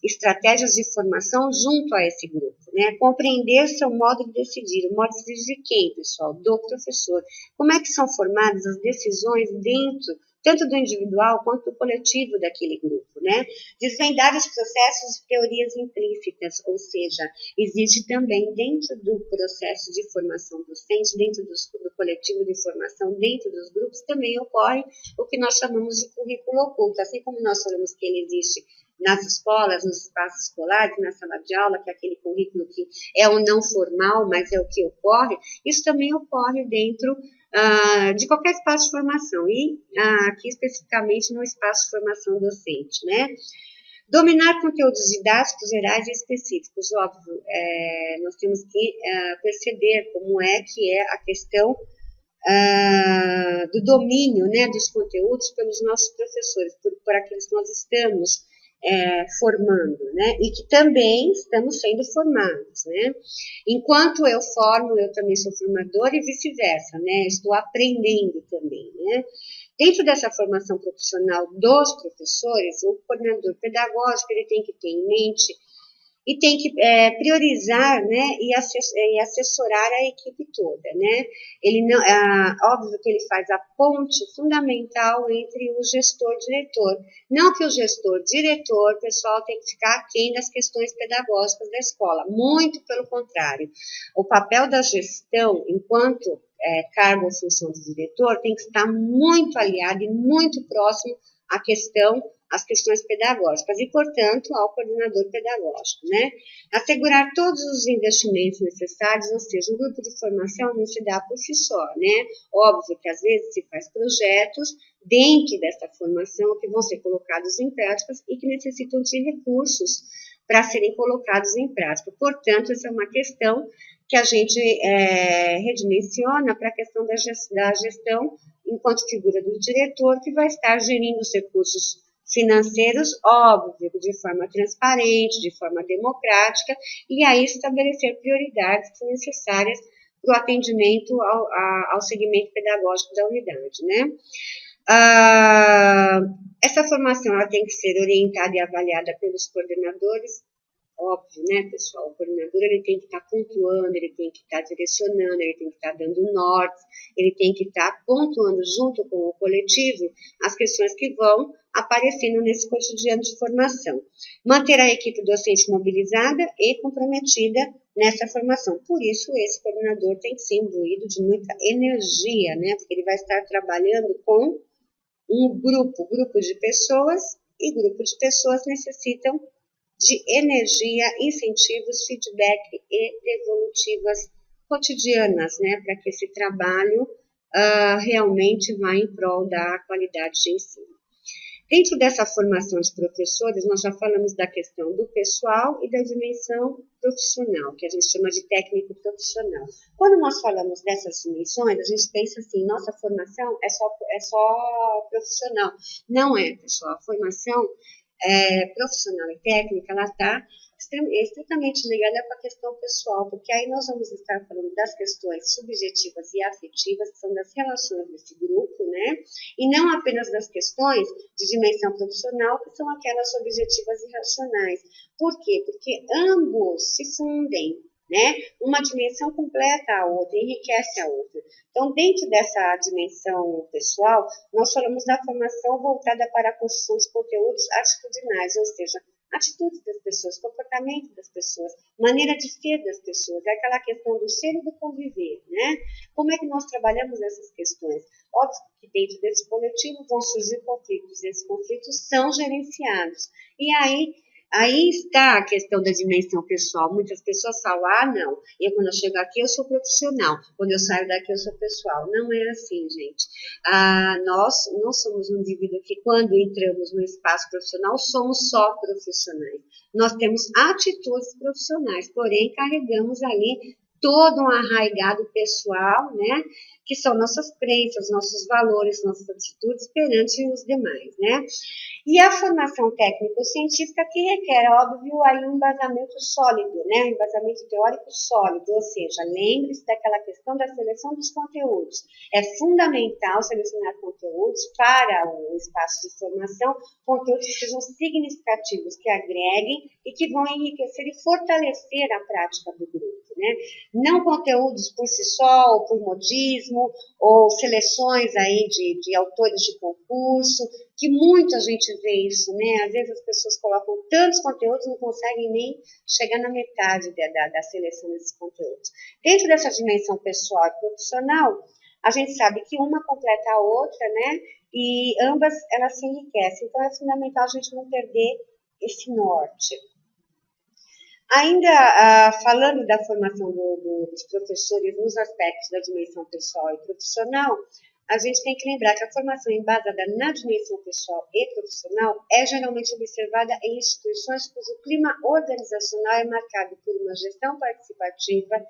estratégias de formação junto a esse grupo, né? Compreender seu modo de decidir, o modo de decidir de quem, pessoal? Do professor. Como é que são formadas as decisões dentro, tanto do individual quanto do coletivo daquele grupo, né? Desvendar os processos e teorias implícitas, ou seja, existe também dentro do processo de formação docente, dentro do coletivo de formação, dentro dos grupos, também ocorre o que nós chamamos de currículo oculto, assim como nós falamos que ele existe nas escolas, nos espaços escolares, na sala de aula, que é aquele currículo que é o não formal, mas é o que ocorre, isso também ocorre dentro de qualquer espaço de formação, e aqui especificamente no espaço de formação docente, né? Dominar conteúdos didáticos gerais e específicos, óbvio, nós temos que perceber como é que é a questão do domínio, né, dos conteúdos pelos nossos professores, por aqueles que nós estamos formando, né, e que também estamos sendo formados, né. Enquanto eu formo, eu também sou formadora e vice-versa, né, estou aprendendo também, né. Dentro dessa formação profissional dos professores, o coordenador pedagógico ele tem que ter em mente e tem que priorizar, né, e assessorar a equipe toda, né. Ele não, óbvio que ele faz a ponte fundamental entre o gestor e o diretor. Não que o gestor, diretor, pessoal, tem que ficar aquém das questões pedagógicas da escola. Muito pelo contrário. O papel da gestão, enquanto cargo ou função do diretor, tem que estar muito aliado e muito próximo à questão as questões pedagógicas e, portanto, ao coordenador pedagógico, né? Assegurar todos os investimentos necessários, ou seja, um grupo de formação não se dá por si só, né? Óbvio que às vezes se faz projetos dentro dessa formação que vão ser colocados em práticas e que necessitam de recursos para serem colocados em prática. Portanto, essa é uma questão que a gente redimensiona para a questão da gestão enquanto figura do diretor, que vai estar gerindo os recursos financeiros, óbvio, de forma transparente, de forma democrática, e aí estabelecer prioridades que são necessárias para o atendimento ao segmento pedagógico da unidade, né? Essa formação ela tem que ser orientada e avaliada pelos coordenadores, óbvio, né, pessoal? O coordenador ele tem que estar pontuando, ele tem que estar direcionando, ele tem que estar dando norte, ele tem que estar pontuando junto com o coletivo as questões que vão aparecendo nesse cotidiano de formação. Manter a equipe docente mobilizada e comprometida nessa formação. Por isso, esse coordenador tem que ser imbuído de muita energia, né? Porque ele vai estar trabalhando com um grupo de pessoas, e grupo de pessoas necessitam de energia, incentivos, feedback e devolutivas cotidianas, né, para que esse trabalho realmente vá em prol da qualidade de ensino. Dentro dessa formação de professores, nós já falamos da questão do pessoal e da dimensão profissional, que a gente chama de técnico profissional. Quando nós falamos dessas dimensões, a gente pensa assim, nossa formação é só profissional. Não é, pessoal. A formação profissional e técnica, ela está estritamente ligada com a questão pessoal, porque aí nós vamos estar falando das questões subjetivas e afetivas, que são das relações desse grupo, né? E não apenas das questões de dimensão profissional, que são aquelas subjetivas e racionais. Por quê? Porque ambos se fundem, né? Uma dimensão completa a outra, enriquece a outra. Então, dentro dessa dimensão pessoal, nós falamos da formação voltada para a construção de conteúdos atitudinais, ou seja, atitudes das pessoas, comportamento das pessoas, maneira de ser das pessoas, é aquela questão do ser e do conviver, né? Como é que nós trabalhamos essas questões? Óbvio que dentro desse coletivo vão surgir conflitos, e esses conflitos são gerenciados. E aí está a questão da dimensão pessoal. Muitas pessoas falam, não, quando eu chego aqui eu sou profissional, quando eu saio daqui eu sou pessoal. Não é assim, gente. Nós não somos um indivíduo que quando entramos no espaço profissional somos só profissionais. Nós temos atitudes profissionais, porém carregamos ali todo um arraigado pessoal, né? Que são nossas crenças, nossos valores, nossas atitudes perante os demais, né? E a formação técnico-científica que requer, óbvio, aí um embasamento sólido, né? Um embasamento teórico sólido, ou seja, lembre-se daquela questão da seleção dos conteúdos. É fundamental selecionar conteúdos para o espaço de formação, conteúdos que sejam significativos, que agreguem e que vão enriquecer e fortalecer a prática do grupo, né? Não conteúdos por si só, ou por modismo, ou seleções aí de autores de concurso, que muita gente vê isso, né? Às vezes as pessoas colocam tantos conteúdos e não conseguem nem chegar na metade da seleção desses conteúdos. Dentro dessa dimensão pessoal e profissional, a gente sabe que uma completa a outra, né? E ambas, elas se enriquecem. Então, é fundamental a gente não perder esse norte. Ainda falando da formação dos professores nos aspectos da dimensão pessoal e profissional, a gente tem que lembrar que a formação embasada na dimensão pessoal e profissional é geralmente observada em instituições cujo clima organizacional é marcado por uma gestão participativa.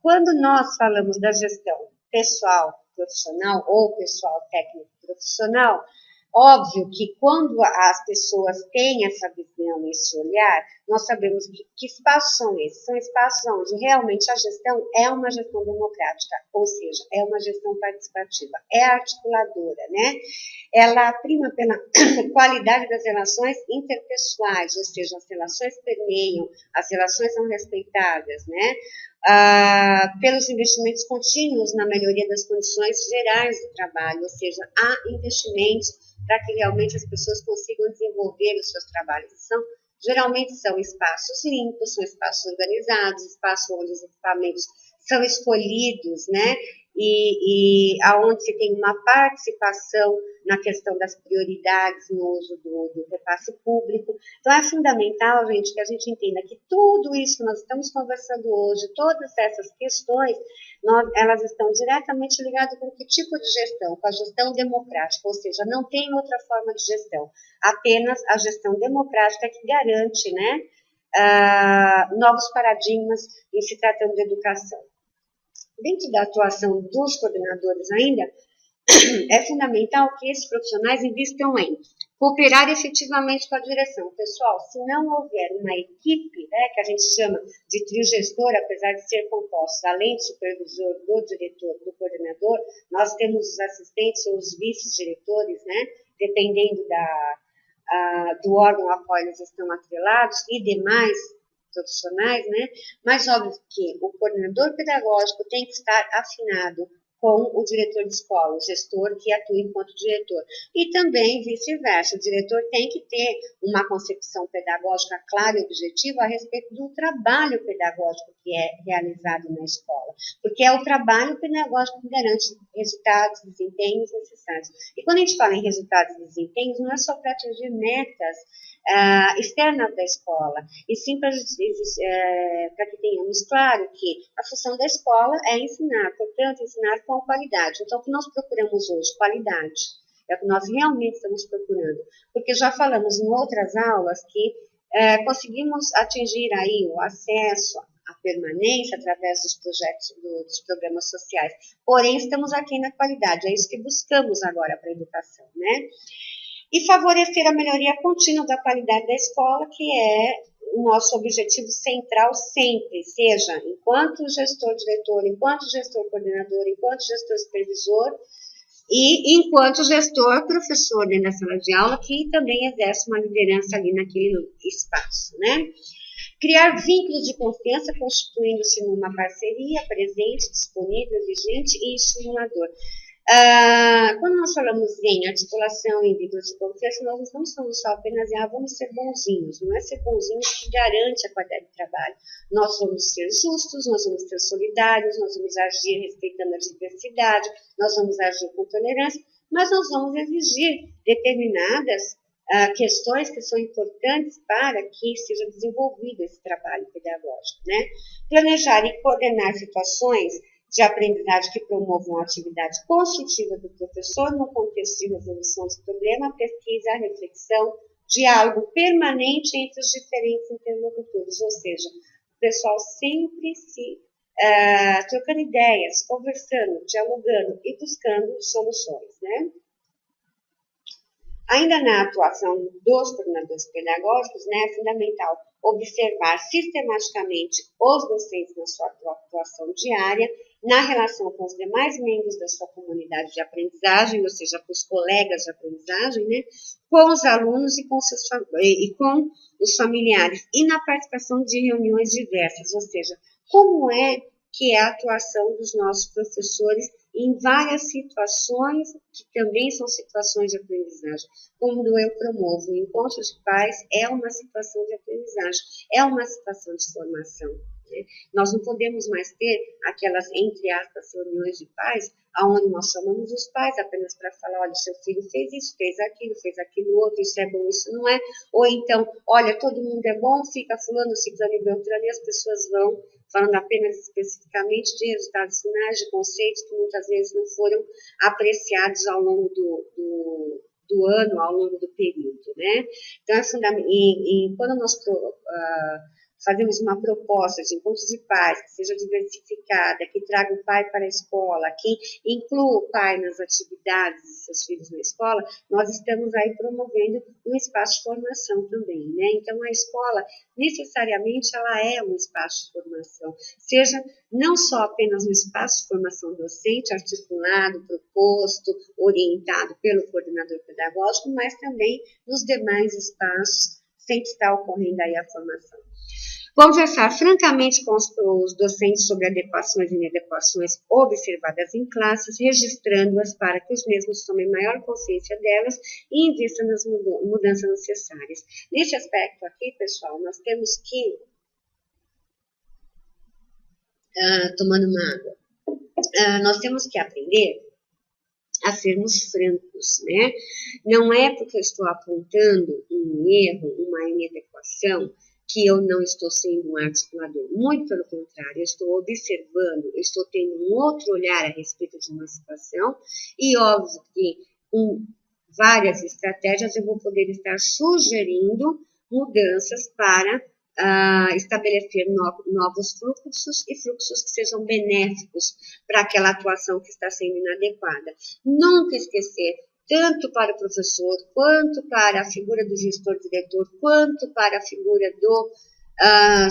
Quando nós falamos da gestão pessoal profissional ou pessoal técnico profissional, óbvio que quando as pessoas têm essa visão, esse olhar, nós sabemos que espaços são esses? São espaços onde realmente a gestão é uma gestão democrática, ou seja, é uma gestão participativa, é articuladora, né? Ela prima pela qualidade das relações interpessoais, ou seja, as relações permeiam, as relações são respeitadas, né? Pelos investimentos contínuos na melhoria das condições gerais do trabalho, ou seja, há investimentos para que realmente as pessoas consigam desenvolver os seus trabalhos. Geralmente são espaços limpos, são espaços organizados, espaços onde os equipamentos são escolhidos, né? E aonde se tem uma participação na questão das prioridades no uso do repasse público. Então, é fundamental, gente, que a gente entenda que tudo isso que nós estamos conversando hoje, todas essas questões, elas estão diretamente ligadas com que tipo de gestão? Com a gestão democrática, ou seja, não tem outra forma de gestão, apenas a gestão democrática que garante, né, novos paradigmas em se tratando de educação. Dentro da atuação dos coordenadores ainda, é fundamental que esses profissionais invistam em Cooperar efetivamente com a direção. Pessoal, se não houver uma equipe, né, que a gente chama de trio gestor, apesar de ser composto, além do supervisor, do diretor, do coordenador, nós temos os assistentes ou os vice-diretores, né, dependendo do órgão a qual eles estão atrelados, e demais profissionais, né? Mas óbvio que o coordenador pedagógico tem que estar afinado com o diretor de escola, o gestor que atua enquanto diretor. E também vice-versa, o diretor tem que ter uma concepção pedagógica clara e objetiva a respeito do trabalho pedagógico que é realizado na escola, porque é o trabalho pedagógico que garante resultados, desempenhos necessários. E quando a gente fala em resultados e desempenhos, não é só para atingir metas externas da escola, e sim para que tenhamos claro que a função da escola é ensinar, portanto, ensinar com qualidade. Então, o que nós procuramos hoje? Qualidade. É o que nós realmente estamos procurando. Porque já falamos em outras aulas que conseguimos atingir aí o acesso, a permanência através dos projetos, dos programas sociais. Porém, estamos aqui na qualidade. É isso que buscamos agora para a educação, né? E favorecer a melhoria contínua da qualidade da escola, que é o nosso objetivo central sempre, seja enquanto gestor diretor, enquanto gestor coordenador, enquanto gestor supervisor e enquanto gestor professor dentro da sala de aula, que também exerce uma liderança ali naquele espaço, né? Criar vínculos de confiança, constituindo-se numa parceria presente, disponível, exigente e estimulador. Quando nós falamos em articulação em vínculos de confiança, nós não estamos falando só apenas em vamos ser bonzinhos, não é ser bonzinhos que garante a qualidade de trabalho. Nós vamos ser justos, nós vamos ser solidários, nós vamos agir respeitando a diversidade, nós vamos agir com tolerância, mas nós vamos exigir determinadas questões que são importantes para que seja desenvolvido esse trabalho pedagógico, né? Planejar e coordenar situações de aprendizagem que promovam a atividade construtiva do professor no contexto de resolução de problema, pesquisa, reflexão, diálogo permanente entre os diferentes interlocutores, ou seja, o pessoal sempre se trocando ideias, conversando, dialogando e buscando soluções, né? Ainda na atuação dos coordenadores pedagógicos, né, é fundamental observar sistematicamente os docentes na sua atuação diária, na relação com os demais membros da sua comunidade de aprendizagem, ou seja, com os colegas de aprendizagem, né, com os alunos e com os familiares, e na participação de reuniões diversas, ou seja, como é que é a atuação dos nossos professores em várias situações, que também são situações de aprendizagem. Quando eu promovo o encontro de pais, é uma situação de aprendizagem, é uma situação de formação. Né? Nós não podemos mais ter aquelas, entre aspas, reuniões de pais, onde nós chamamos os pais apenas para falar, olha, seu filho fez isso, fez aquilo outro, isso é bom, isso não é. Ou então, olha, todo mundo é bom, fica fulano, ciclano e beltrano, e as pessoas vão falando apenas especificamente de resultados finais, de conceitos que muitas vezes não foram apreciados ao longo do ano, ao longo do período, né? Então, é fundamental, quando nós fazemos uma proposta de encontro de pais que seja diversificada, que traga o pai para a escola, que inclua o pai nas atividades de seus filhos na escola, nós estamos aí promovendo um espaço de formação também, né? Então, a escola, necessariamente, ela é um espaço de formação, seja não só apenas um espaço de formação docente, articulado, proposto, orientado pelo coordenador pedagógico, mas também nos demais espaços, sempre está ocorrendo aí a formação. Conversar francamente com os docentes sobre adequações e inadequações observadas em classes, registrando-as para que os mesmos tomem maior consciência delas e invistam nas mudanças necessárias. Nesse aspecto aqui, pessoal, nós temos que... tomando uma água. Nós temos que aprender a sermos francos, né? Não é porque eu estou apontando um erro, uma inadequação, que eu não estou sendo um articulador. Muito pelo contrário, eu estou observando, eu estou tendo um outro olhar a respeito de uma situação e, óbvio, que com várias estratégias eu vou poder estar sugerindo mudanças para estabelecer novos fluxos e fluxos que sejam benéficos para aquela atuação que está sendo inadequada. Nunca esquecer tanto para o professor, quanto para a figura do gestor-diretor, quanto para a figura do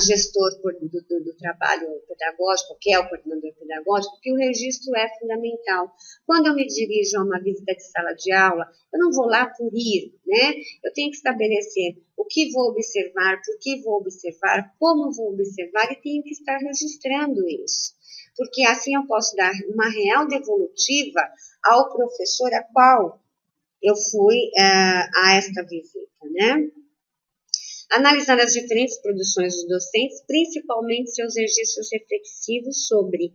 gestor do trabalho pedagógico, que é o coordenador pedagógico, que o registro é fundamental. Quando eu me dirijo a uma visita de sala de aula, eu não vou lá por ir, né? Eu tenho que estabelecer o que vou observar, por que vou observar, como vou observar e tenho que estar registrando isso. Porque assim eu posso dar uma real devolutiva ao professor a qual eu fui a esta visita, né? Analisar as diferentes produções dos docentes, principalmente seus registros reflexivos sobre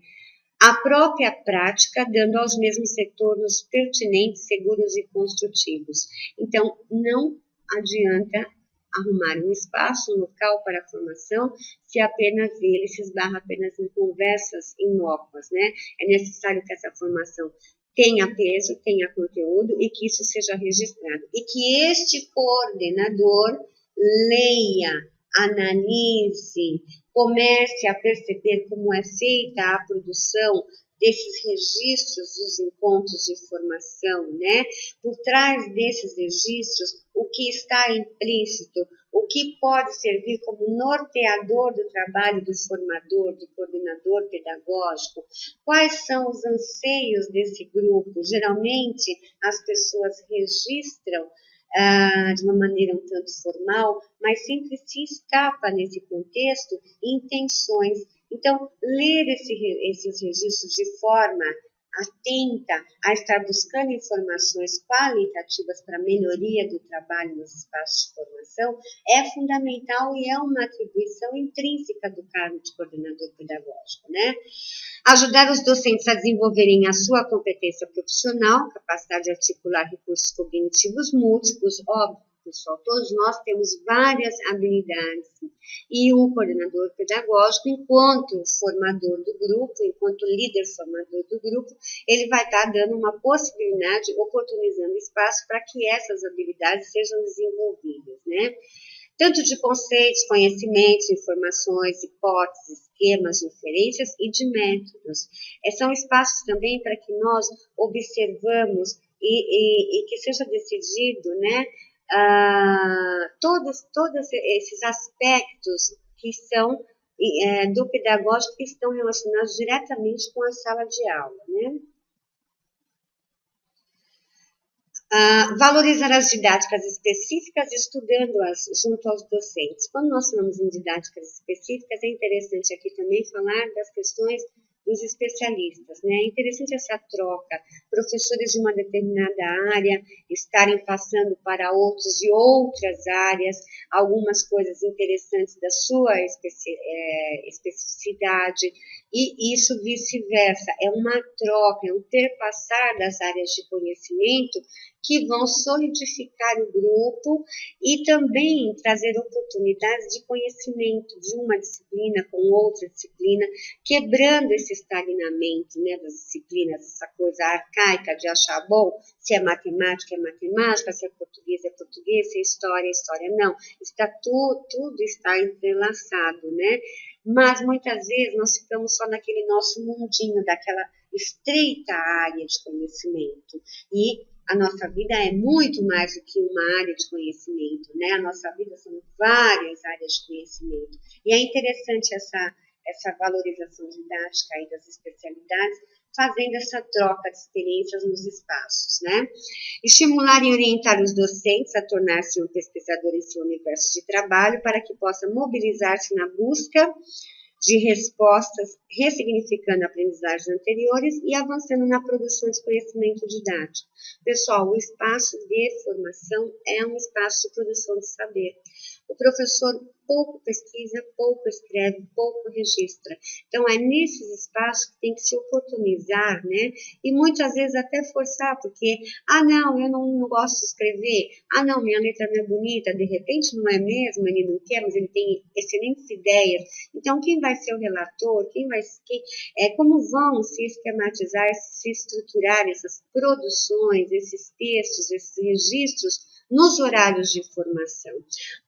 a própria prática, dando aos mesmos retornos pertinentes, seguros e construtivos. Então, não adianta arrumar um espaço, um local para a formação, se apenas ele se esbarra apenas em conversas inócuas, né? É necessário que essa formação tenha peso, tenha conteúdo e que isso seja registrado. E que este coordenador leia, analise, comece a perceber como é feita a produção desses registros dos encontros de formação, né? Por trás desses registros, o que está implícito, o que pode servir como norteador do trabalho do formador, do coordenador pedagógico, quais são os anseios desse grupo. Geralmente, as pessoas registram de uma maneira um tanto formal, mas sempre se escapa nesse contexto intenções. Então, ler esses registros de forma atenta a estar buscando informações qualitativas para a melhoria do trabalho nos espaços de formação é fundamental e é uma atribuição intrínseca do cargo de coordenador pedagógico, né? Ajudar os docentes a desenvolverem a sua competência profissional, capacidade de articular recursos cognitivos múltiplos, óbvio, pessoal, todos nós temos várias habilidades e o coordenador pedagógico, enquanto formador do grupo, enquanto líder formador do grupo, ele vai estar dando uma possibilidade, oportunizando espaço para que essas habilidades sejam desenvolvidas, né? Tanto de conceitos, conhecimentos, informações, hipóteses, esquemas, inferências e de métodos. São espaços também para que nós observamos e que seja decidido, né, todos esses aspectos que são do pedagógico que estão relacionados diretamente com a sala de aula, né? Valorizar as didáticas específicas, estudando-as junto aos docentes. Quando nós falamos em didáticas específicas, é interessante aqui também falar das questões dos especialistas, né? É interessante essa troca, professores de uma determinada área estarem passando para outros de outras áreas, algumas coisas interessantes da sua especificidade, e isso vice-versa, é uma troca, é um perpassar das áreas de conhecimento que vão solidificar o grupo e também trazer oportunidades de conhecimento de uma disciplina com outra disciplina, quebrando esse estagnamento, né, das disciplinas, essa coisa arcaica de achar, bom, se é matemática, se é português, se é história, não. Tudo está entrelaçado, né? Mas muitas vezes nós ficamos só naquele nosso mundinho, daquela estreita área de conhecimento. E a nossa vida é muito mais do que uma área de conhecimento, né? A nossa vida são várias áreas de conhecimento. E é interessante essa valorização didática aí das especialidades, fazendo essa troca de experiências nos espaços, né? Estimular e orientar os docentes a tornar-se um pesquisador em seu universo de trabalho para que possa mobilizar-se na busca de respostas, ressignificando aprendizagens anteriores e avançando na produção de conhecimento didático. Pessoal, o espaço de formação é um espaço de produção de saber. O professor pouco pesquisa, pouco escreve, pouco registra. Então, é nesses espaços que tem que se oportunizar, né? E muitas vezes até forçar, porque, não, eu não gosto de escrever, não, minha letra não é bonita, de repente não é mesmo, ele não quer, mas ele tem excelentes ideias. Então, quem vai ser o relator, como vão se esquematizar, se estruturar essas produções, esses textos, esses registros nos horários de formação.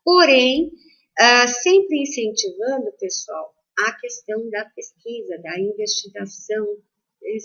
Porém, sempre incentivando, pessoal, a questão da pesquisa, da investigação,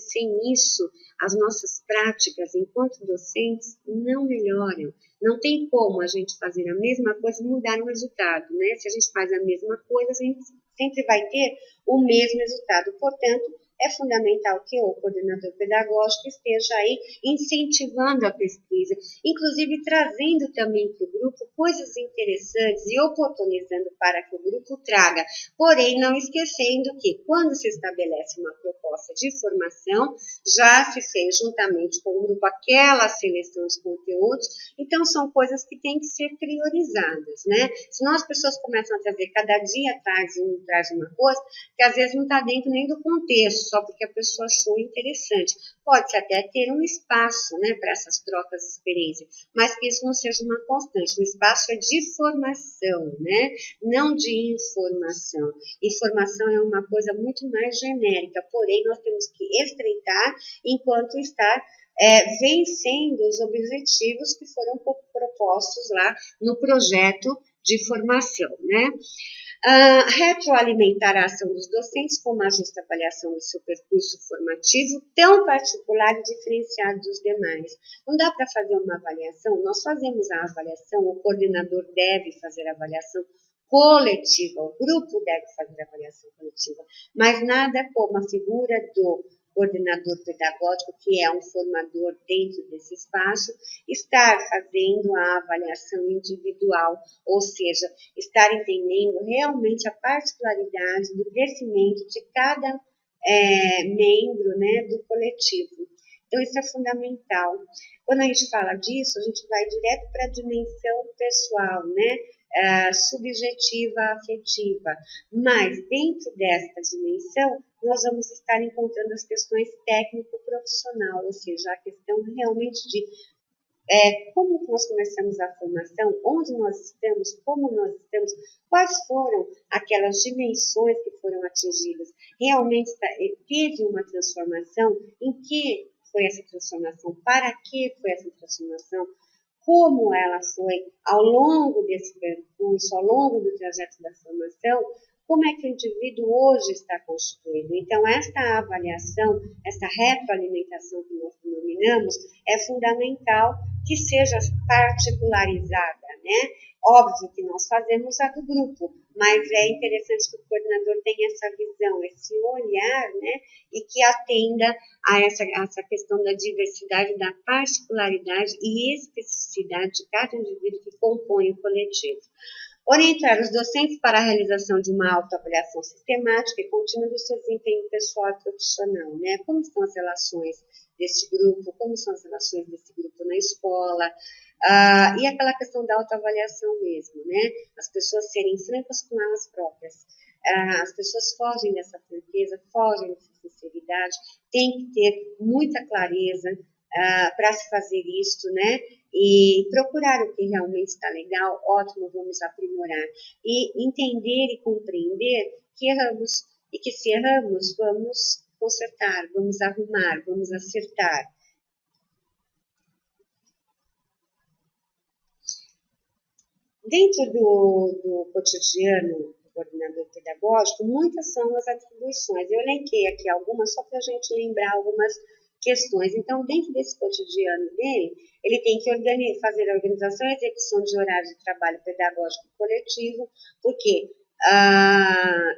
sem isso, as nossas práticas enquanto docentes não melhoram. Não tem como a gente fazer a mesma coisa e mudar o resultado, né? Se a gente faz a mesma coisa, a gente sempre vai ter o mesmo resultado. Portanto, é fundamental que o coordenador pedagógico esteja aí incentivando a pesquisa, inclusive trazendo também para o grupo coisas interessantes e oportunizando para que o grupo traga, porém não esquecendo que quando se estabelece uma proposta de formação, já se fez juntamente com o grupo aquela seleção de conteúdos, então são coisas que têm que ser priorizadas, né? Senão as pessoas começam a trazer cada dia traz uma coisa que às vezes não está dentro nem do contexto, só porque a pessoa achou interessante. Pode-se até ter um espaço, né, para essas trocas de experiência, mas que isso não seja uma constante. O espaço é de formação, né, não de informação. Informação é uma coisa muito mais genérica, porém nós temos que estreitar enquanto estar vencendo os objetivos que foram propostos lá no projeto de formação, né? Retroalimentar a ação dos docentes com uma justa avaliação do seu percurso formativo, tão particular e diferenciado dos demais. Não dá para fazer uma avaliação, nós fazemos a avaliação, o coordenador deve fazer a avaliação coletiva, o grupo deve fazer a avaliação coletiva, mas nada como a figura do coordenador pedagógico, que é um formador dentro desse espaço, estar fazendo a avaliação individual, ou seja, estar entendendo realmente a particularidade do crescimento de cada membro, né, do coletivo. Então, isso é fundamental. Quando a gente fala disso, a gente vai direto para a dimensão pessoal, né? Subjetiva, afetiva, mas dentro desta dimensão nós vamos estar encontrando as questões técnico-profissional, ou seja, a questão realmente de como nós começamos a formação, onde nós estamos, como nós estamos, quais foram aquelas dimensões que foram atingidas, realmente teve uma transformação, em que foi essa transformação, para que foi essa transformação, como ela foi ao longo desse percurso, ao longo do trajeto da formação, como é que o indivíduo hoje está constituído. Então, esta avaliação, essa retroalimentação que nós denominamos, é fundamental que seja particularizada, né? Óbvio que nós fazemos a do grupo, mas é interessante que o coordenador tenha essa visão, esse olhar, né? E que atenda a essa questão da diversidade, da particularidade e especificidade de cada indivíduo que compõe o coletivo. Orientar os docentes para a realização de uma autoavaliação sistemática e contínua do seu desempenho pessoal e profissional, né? Como estão as relações deste grupo, como são as relações desse grupo na escola, e aquela questão da autoavaliação mesmo, né? As pessoas serem francas com elas próprias. As pessoas fogem dessa franqueza, fogem dessa sinceridade, tem que ter muita clareza para se fazer isso, né? E procurar o que realmente está legal, ótimo, vamos aprimorar. E entender e compreender que erramos, e que se erramos, vamos consertar, vamos arrumar, vamos acertar. Dentro do cotidiano do coordenador pedagógico, muitas são as atribuições. Eu elenquei aqui algumas só para a gente lembrar algumas questões. Então, dentro desse cotidiano dele, ele tem que fazer a organização e execução de horários de trabalho pedagógico coletivo, porque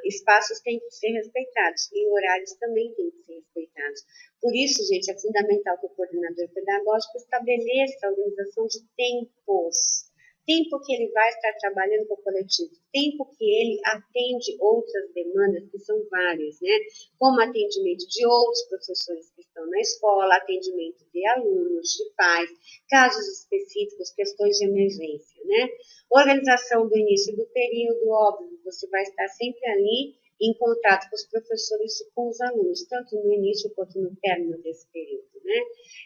espaços têm que ser respeitados e horários também têm que ser respeitados. Por isso, gente, é fundamental que o coordenador pedagógico estabeleça a organização de tempos. Tempo que ele vai estar trabalhando com o coletivo, tempo que ele atende outras demandas, que são várias, né? Como atendimento de outros professores que estão na escola, atendimento de alunos, de pais, casos específicos, questões de emergência, né? Organização do início do período, óbvio, você vai estar sempre ali em contato com os professores e com os alunos, tanto no início quanto no término desse período, né?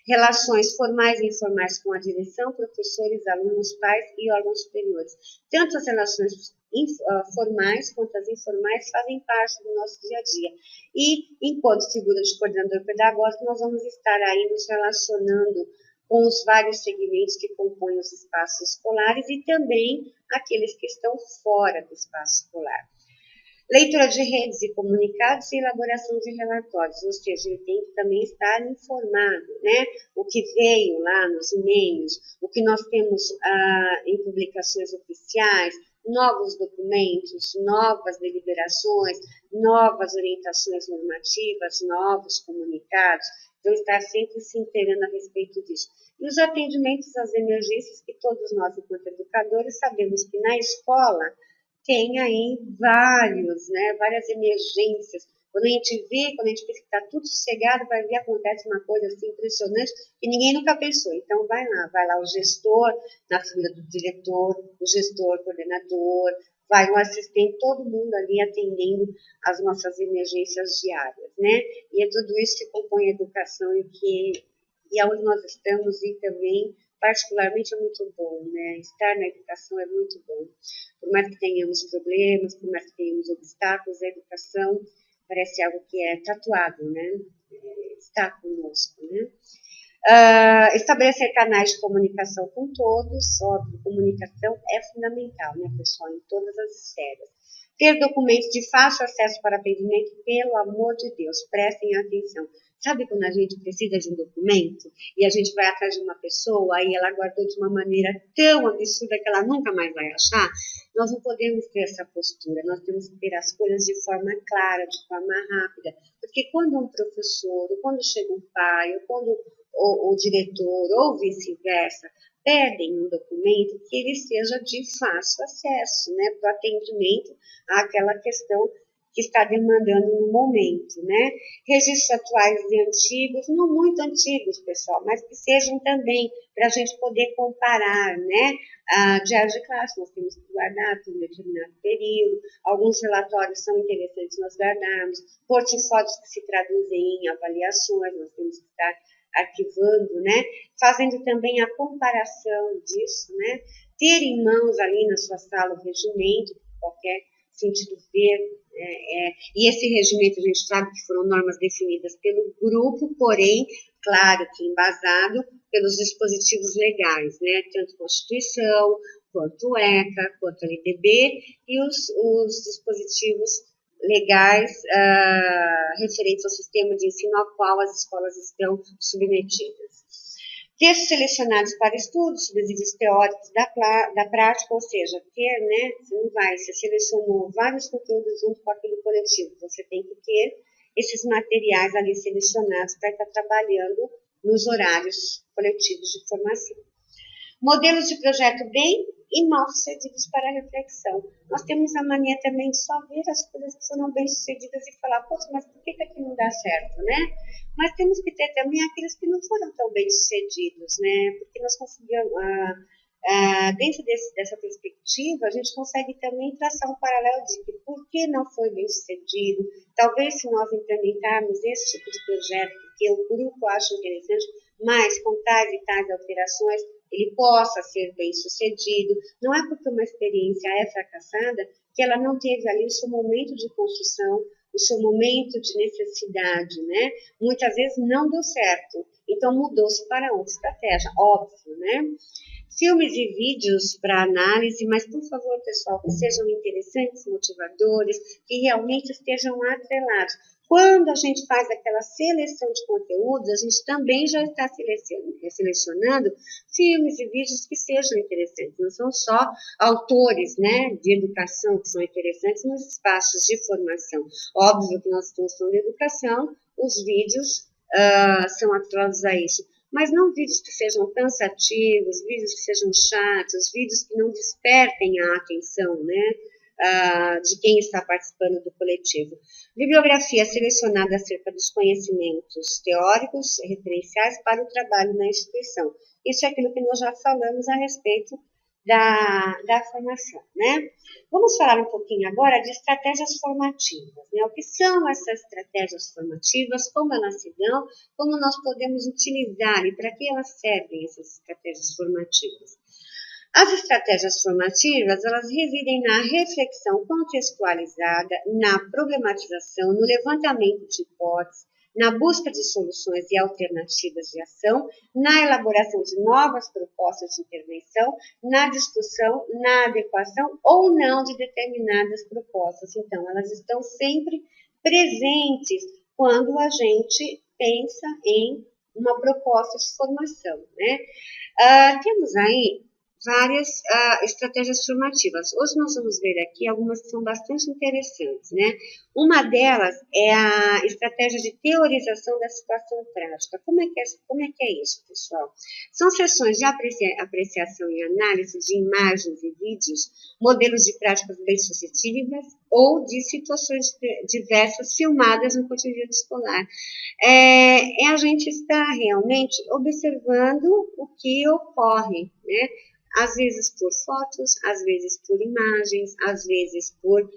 Relações formais e informais com a direção, professores, alunos, pais e órgãos superiores. Tanto as relações formais quanto as informais fazem parte do nosso dia a dia. E, enquanto figura de coordenador pedagógico, nós vamos estar aí nos relacionando com os vários segmentos que compõem os espaços escolares e também aqueles que estão fora do espaço escolar. Leitura de redes e comunicados e elaboração de relatórios, ou seja, ele tem que também estar informado, né? O que veio lá nos e-mails, o que nós temos em publicações oficiais, novos documentos, novas deliberações, novas orientações normativas, novos comunicados. Então, estar sempre se inteirando a respeito disso. E os atendimentos às emergências, que todos nós, enquanto educadores, sabemos que na escola tem aí várias emergências. Quando a gente vê, quando a gente pensa que está tudo sossegado, vai ver, acontece uma coisa assim impressionante que ninguém nunca pensou. Então, vai lá o gestor na fila do diretor, o gestor, coordenador, vai o assistente, todo mundo ali atendendo as nossas emergências diárias, né? E é tudo isso que compõe a educação e aonde nós estamos e também particularmente é muito bom, né? Estar na educação é muito bom. Por mais que tenhamos problemas, por mais que tenhamos obstáculos, a educação parece algo que é tatuado, né? Está conosco, né? Estabelecer canais de comunicação com todos, óbvio, comunicação é fundamental, né, pessoal, em todas as esferas. Ter documentos de fácil acesso para atendimento, pelo amor de Deus, prestem atenção. Sabe quando a gente precisa de um documento e a gente vai atrás de uma pessoa e ela guardou de uma maneira tão absurda que ela nunca mais vai achar? Nós não podemos ter essa postura, nós temos que ter as coisas de forma clara, de forma rápida. Porque quando um professor, ou quando chega um pai, ou quando o diretor, ou vice-versa, pedem um documento que ele seja de fácil acesso, né, para o atendimento àquela questão que está demandando no momento, né? Registros atuais e antigos, não muito antigos, pessoal, mas que sejam também para a gente poder comparar, né? Diário de classe, nós temos que guardar por um determinado período, alguns relatórios são interessantes nós guardarmos, portfólios que se traduzem em avaliações, nós temos que estar arquivando, né? Fazendo também a comparação disso, né? Ter em mãos ali na sua sala o regimento, qualquer sentido ver, e esse regimento a gente sabe que foram normas definidas pelo grupo, porém, claro que embasado pelos dispositivos legais, né? Tanto Constituição, quanto ECA, quanto LDB e os dispositivos legais referentes ao sistema de ensino ao qual as escolas estão submetidas. Textos selecionados para estudos, subsídios teóricos da prática, ou seja, você selecionou vários conteúdos junto com aquele coletivo, você tem que ter esses materiais ali selecionados para estar trabalhando nos horários coletivos de formação. Modelos de projeto bem e mal sucedidos para reflexão. Nós temos a mania também de só ver as coisas que foram bem sucedidas e falar, poxa, mas por que aqui não dá certo, né? Mas temos que ter também aqueles que não foram tão bem sucedidos, né? Porque nós conseguimos, dentro dessa perspectiva, a gente consegue também traçar um paralelo de que por que não foi bem sucedido. Talvez se nós implementarmos esse tipo de projeto, que o grupo acha interessante, mas com tais e tais alterações, ele possa ser bem sucedido. Não é porque uma experiência é fracassada que ela não teve ali o seu momento de construção, o seu momento de necessidade, né? Muitas vezes não deu certo, então mudou-se para outra estratégia, óbvio, né? Filmes e vídeos para análise, mas por favor, pessoal, que sejam interessantes, motivadores, que realmente estejam atrelados. Quando a gente faz aquela seleção de conteúdos, a gente também já está selecionando filmes e vídeos que sejam interessantes. Não são só autores, né, de educação que são interessantes nos espaços de formação. Óbvio que nós estamos falando de educação, os vídeos são atrelados a isso. Mas não vídeos que sejam cansativos, vídeos que sejam chatos, vídeos que não despertem a atenção, né? De quem está participando do coletivo. Bibliografia selecionada acerca dos conhecimentos teóricos referenciais para o trabalho na instituição. Isso é aquilo que nós já falamos a respeito da formação, né? Vamos falar um pouquinho agora de estratégias formativas, né? O que são essas estratégias formativas, como elas se dão, como nós podemos utilizar e para que elas servem essas estratégias formativas. As estratégias formativas, elas residem na reflexão contextualizada, na problematização, no levantamento de hipóteses, na busca de soluções e alternativas de ação, na elaboração de novas propostas de intervenção, na discussão, na adequação ou não de determinadas propostas. Então, elas estão sempre presentes quando a gente pensa em uma proposta de formação, né? Temos aí várias estratégias formativas. Hoje nós vamos ver aqui algumas que são bastante interessantes, né? Uma delas é a estratégia de teorização da situação prática. Como é que é isso, pessoal? São sessões de apreciação e análise de imagens e vídeos, modelos de práticas bem-sucedidas ou de situações diversas filmadas no cotidiano escolar. É a gente estar realmente observando o que ocorre, né? Às vezes por fotos, às vezes por imagens, às vezes por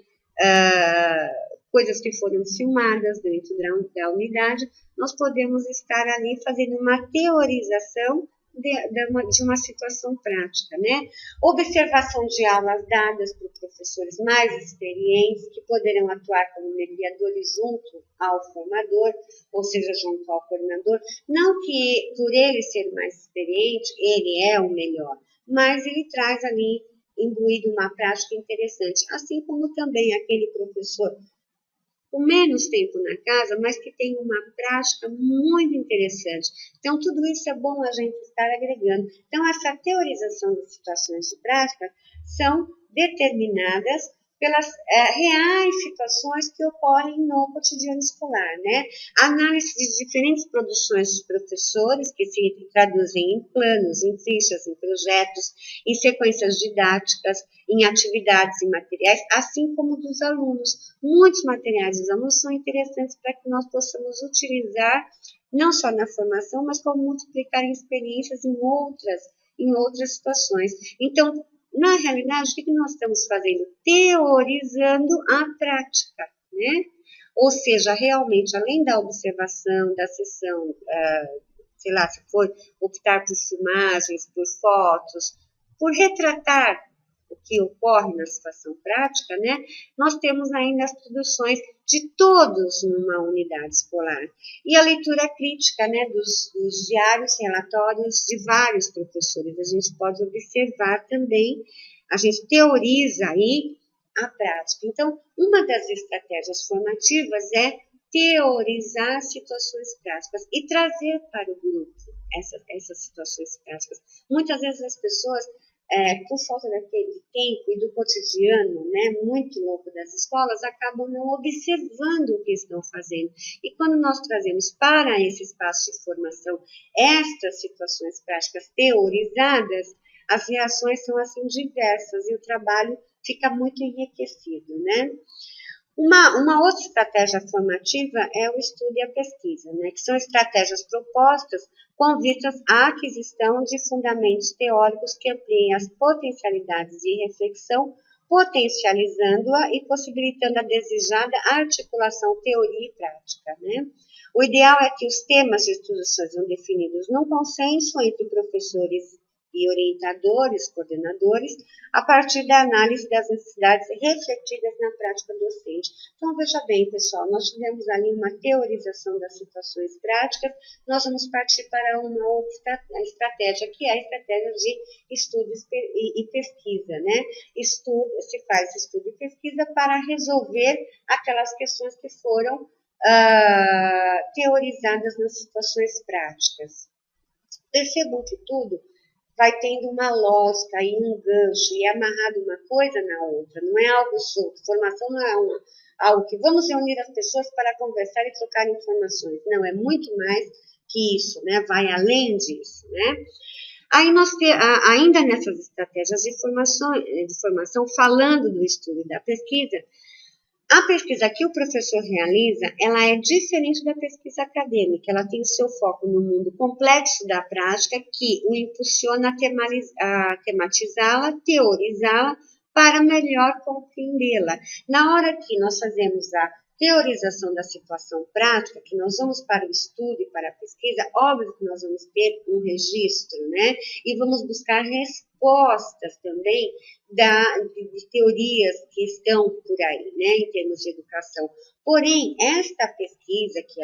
coisas que foram filmadas dentro da unidade, nós podemos estar ali fazendo uma teorização de uma situação prática, né? Observação de aulas dadas por professores mais experientes, que poderão atuar como mediadores junto ao formador, ou seja, junto ao coordenador. Não que por ele ser mais experiente, ele é o melhor, mas ele traz ali imbuído uma prática interessante, assim como também aquele professor com menos tempo na casa, mas que tem uma prática muito interessante. Então, tudo isso é bom a gente estar agregando. Então, essa teorização das situações de prática são determinadas pelas reais situações que ocorrem no cotidiano escolar, né? A análise de diferentes produções dos professores, que se traduzem em planos, em fichas, em projetos, em sequências didáticas, em atividades e materiais, assim como dos alunos. Muitos materiais dos alunos são interessantes para que nós possamos utilizar, não só na formação, mas como multiplicar em experiências em outras situações. Então, na realidade, o que nós estamos fazendo? Teorizando a prática, né? Ou seja, realmente, além da observação, da sessão, sei lá, se for optar por filmagens, por fotos, por retratar o que ocorre na situação prática, né? Nós temos ainda as produções de todos numa unidade escolar. E a leitura crítica, né, dos diários, relatórios de vários professores. A gente pode observar também, a gente teoriza aí a prática. Então, uma das estratégias formativas é teorizar situações práticas e trazer para o grupo essas situações práticas. Muitas vezes as pessoas, por falta daquele tempo e do cotidiano, né, muito louco das escolas, acabam não observando o que estão fazendo. E quando nós trazemos para esse espaço de formação estas situações práticas teorizadas, as reações são assim diversas e o trabalho fica muito enriquecido, né? Uma outra estratégia formativa é o estudo e a pesquisa, né, que são estratégias propostas com vistas à aquisição de fundamentos teóricos que ampliem as potencialidades de reflexão, potencializando-a e possibilitando a desejada articulação teoria e prática, né? O ideal é que os temas de estudo sejam definidos num consenso entre professores e orientadores, coordenadores, a partir da análise das necessidades refletidas na prática docente. Então, veja bem, pessoal, nós tivemos ali uma teorização das situações práticas, nós vamos partir para uma outra estratégia, que é a estratégia de estudo e pesquisa, né? Se faz estudo e pesquisa para resolver aquelas questões que foram teorizadas nas situações práticas. Percebam que tudo vai tendo uma lógica e um gancho e é amarrado uma coisa na outra, não é algo solto. Formação não é algo que vamos reunir as pessoas para conversar e trocar informações. Não, é muito mais que isso, né? Vai além disso, né? Aí nós ainda nessas estratégias de formação, falando do estudo e da pesquisa, a pesquisa que o professor realiza, ela é diferente da pesquisa acadêmica, ela tem o seu foco no mundo complexo da prática, que o impulsiona a tematizá-la, teorizá-la, para melhor compreendê-la. Na hora que nós fazemos a teorização da situação prática, que nós vamos para o estudo e para a pesquisa, óbvio que nós vamos ter um registro, né? E vamos buscar respostas também de teorias que estão por aí, né, em termos de educação. Porém, esta pesquisa que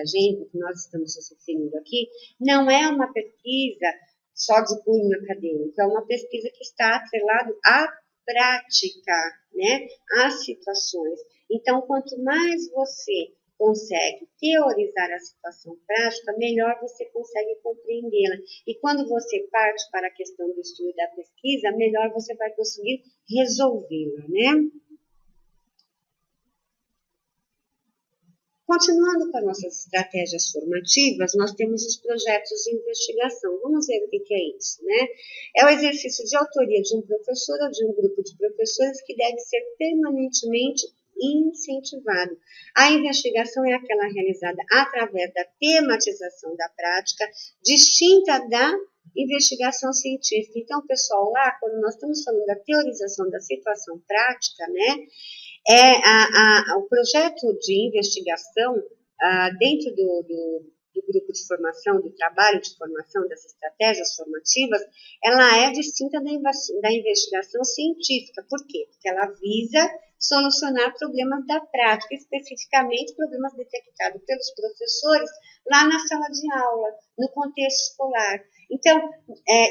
nós estamos nos referindo aqui, não é uma pesquisa só de cunho acadêmico, é uma pesquisa que está atrelada à prática, né, às situações. Então, quanto mais você consegue teorizar a situação prática, melhor você consegue compreendê-la. E quando você parte para a questão do estudo e da pesquisa, melhor você vai conseguir resolvê-la, né? Continuando com as nossas estratégias formativas, nós temos os projetos de investigação. Vamos ver o que é isso, né? É o exercício de autoria de um professor ou de um grupo de professores que deve ser permanentemente incentivado. A investigação é aquela realizada através da tematização da prática, distinta da investigação científica. Então, pessoal, lá, quando nós estamos falando da teorização da situação prática, né, o projeto de investigação dentro do grupo de formação, do trabalho de formação, das estratégias formativas, ela é distinta da investigação científica. Por quê? Porque ela visa solucionar problemas da prática, especificamente problemas detectados pelos professores lá na sala de aula, no contexto escolar. Então,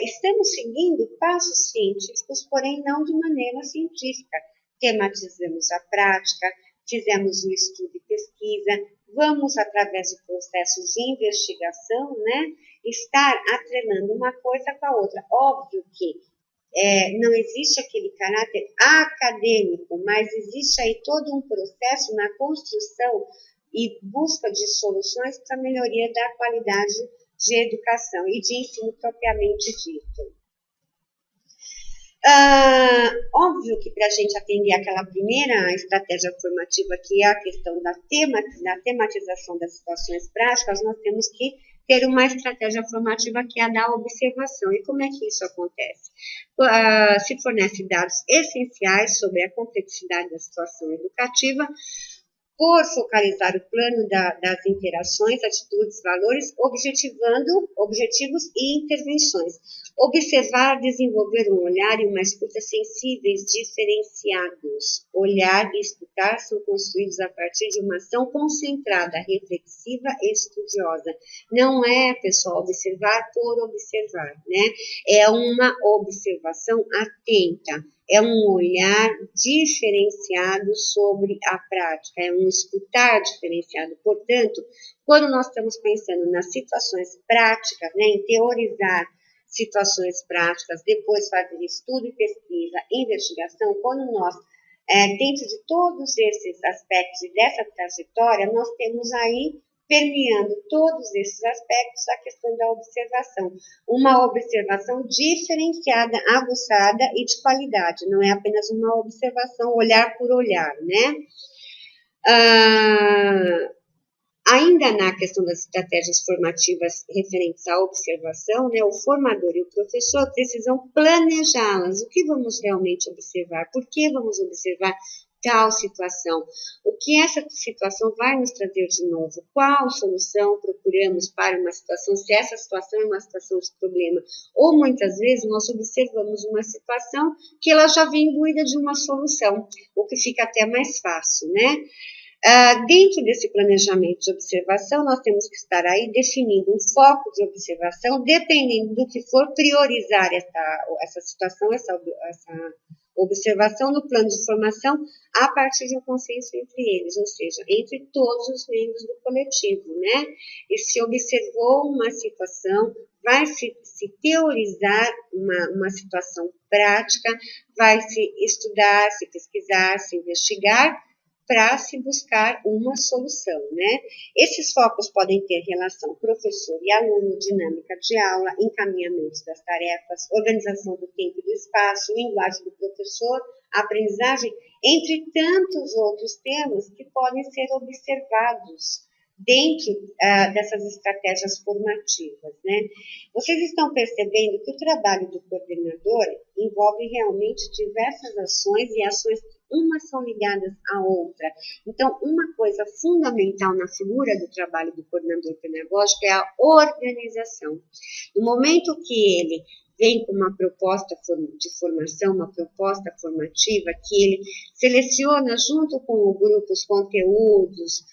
estamos seguindo passos científicos, porém não de maneira científica. Tematizamos a prática, fizemos um estudo e pesquisa, vamos, através de processos de investigação, né, estar atrelando uma coisa com a outra. Óbvio que não existe aquele caráter acadêmico, mas existe aí todo um processo na construção e busca de soluções para a melhoria da qualidade de educação e de ensino propriamente dito. Óbvio que para a gente atender aquela primeira estratégia formativa, que é a questão da tematização das situações práticas, nós temos que ter uma estratégia formativa que é a da observação. E como é que isso acontece? Se fornece dados essenciais sobre a complexidade da situação educativa, por focalizar o plano das interações, atitudes, valores, objetivos e intervenções. Observar, desenvolver um olhar e uma escuta sensíveis, diferenciados. Olhar e escutar são construídos a partir de uma ação concentrada, reflexiva e estudiosa. Não é, pessoal, observar por observar, né? É uma observação atenta. É um olhar diferenciado sobre a prática, é um escutar diferenciado. Portanto, quando nós estamos pensando nas situações práticas, né, em teorizar situações práticas, depois fazer estudo e pesquisa, investigação, quando nós, dentro de todos esses aspectos e dessa trajetória, nós temos aí permeando todos esses aspectos a questão da observação. Uma observação diferenciada, aguçada e de qualidade, não é apenas uma observação olhar por olhar, né? Ainda na questão das estratégias formativas referentes à observação, né, o formador e o professor precisam planejá-las. O que vamos realmente observar? Por que vamos observar tal situação? O que essa situação vai nos trazer de novo? Qual solução procuramos para uma situação, se essa situação é uma situação de problema? Ou muitas vezes nós observamos uma situação que ela já vem imbuída de uma solução, o que fica até mais fácil, né? Dentro desse planejamento de observação, nós temos que estar aí definindo um foco de observação, dependendo do que for priorizar essa situação, essa observação no plano de formação, a partir de um consenso entre eles, ou seja, entre todos os membros do coletivo, né? E se observou uma situação, vai se teorizar uma situação prática, vai se estudar, se pesquisar, se investigar, para se buscar uma solução, né? Esses focos podem ter relação professor e aluno, dinâmica de aula, encaminhamento das tarefas, organização do tempo e do espaço, linguagem do professor, aprendizagem, entre tantos outros temas que podem ser observados dentro dessas estratégias formativas, né? Vocês estão percebendo que o trabalho do coordenador envolve realmente diversas ações e ações umas são ligadas à outra. Então, uma coisa fundamental na figura do trabalho do coordenador pedagógico é a organização. No momento que ele vem com uma proposta de formação, uma proposta formativa, que ele seleciona junto com o grupo os conteúdos,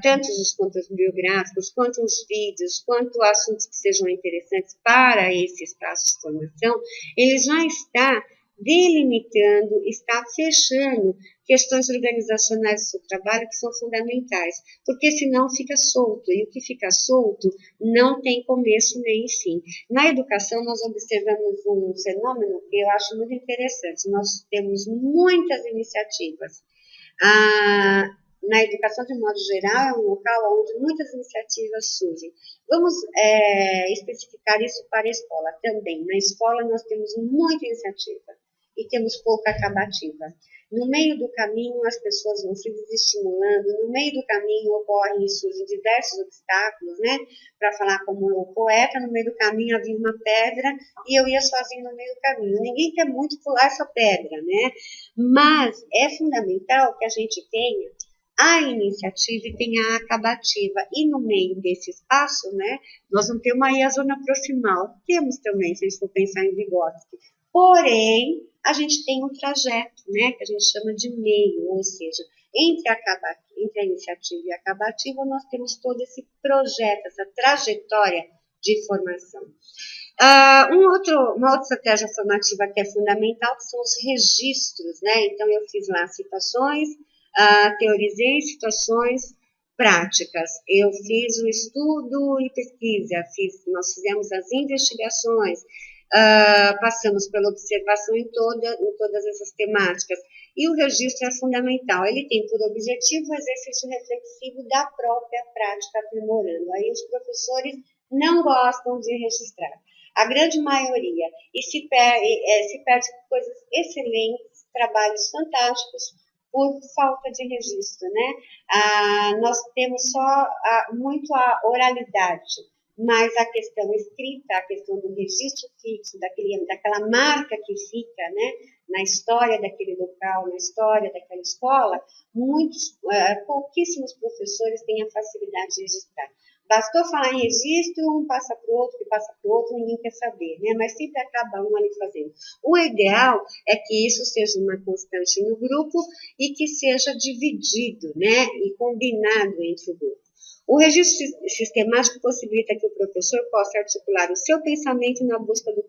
tanto os conteúdos biográficos, quanto os vídeos, quanto assuntos que sejam interessantes para esse espaço de formação, ele já está delimitando, está fechando questões organizacionais do seu trabalho que são fundamentais, porque senão fica solto, e o que fica solto não tem começo nem fim. Na educação, nós observamos um fenômeno que eu acho muito interessante. Nós temos muitas iniciativas. Na educação, de modo geral, é um local onde muitas iniciativas surgem. Vamos especificar isso para a escola também. Na escola, nós temos muita iniciativa e temos pouca acabativa. No meio do caminho, as pessoas vão se desestimulando, no meio do caminho ocorrem e surgem diversos obstáculos, né? Para falar como o poeta, no meio do caminho havia uma pedra e eu ia sozinho no meio do caminho. Ninguém quer muito pular essa pedra, né? Mas é fundamental que a gente tenha a iniciativa e tenha a acabativa. E no meio desse espaço, né, nós não temos aí a zona proximal. Temos também, se a gente for pensar em Vygotsky. Porém, a gente tem um trajeto, né, que a gente chama de meio, ou seja, entre a iniciativa e a acabativa, nós temos todo esse projeto, essa trajetória de formação. Uma outra estratégia formativa que é fundamental que são os registros, né? Então, eu fiz lá citações, teorizei situações práticas, eu fiz o estudo e pesquisa, nós fizemos as investigações, passamos pela observação em todas essas temáticas. E o registro é fundamental, ele tem por objetivo o exercício reflexivo da própria prática aprimorando. Aí os professores não gostam de registrar, a grande maioria, e se perde coisas excelentes, trabalhos fantásticos, por falta de registro, né? Nós temos só muito a oralidade, mas a questão escrita, a questão do registro fixo, daquela marca que fica, né, na história daquele local, na história daquela escola, pouquíssimos professores têm a facilidade de registrar. Bastou falar em registro, um passa para o outro, que passa para o outro, ninguém quer saber, né? Mas sempre acaba um ali fazendo. O ideal é que isso seja uma constante no grupo e que seja dividido, né? E combinado entre o grupo. O registro sistemático possibilita que o professor possa articular o seu pensamento na busca do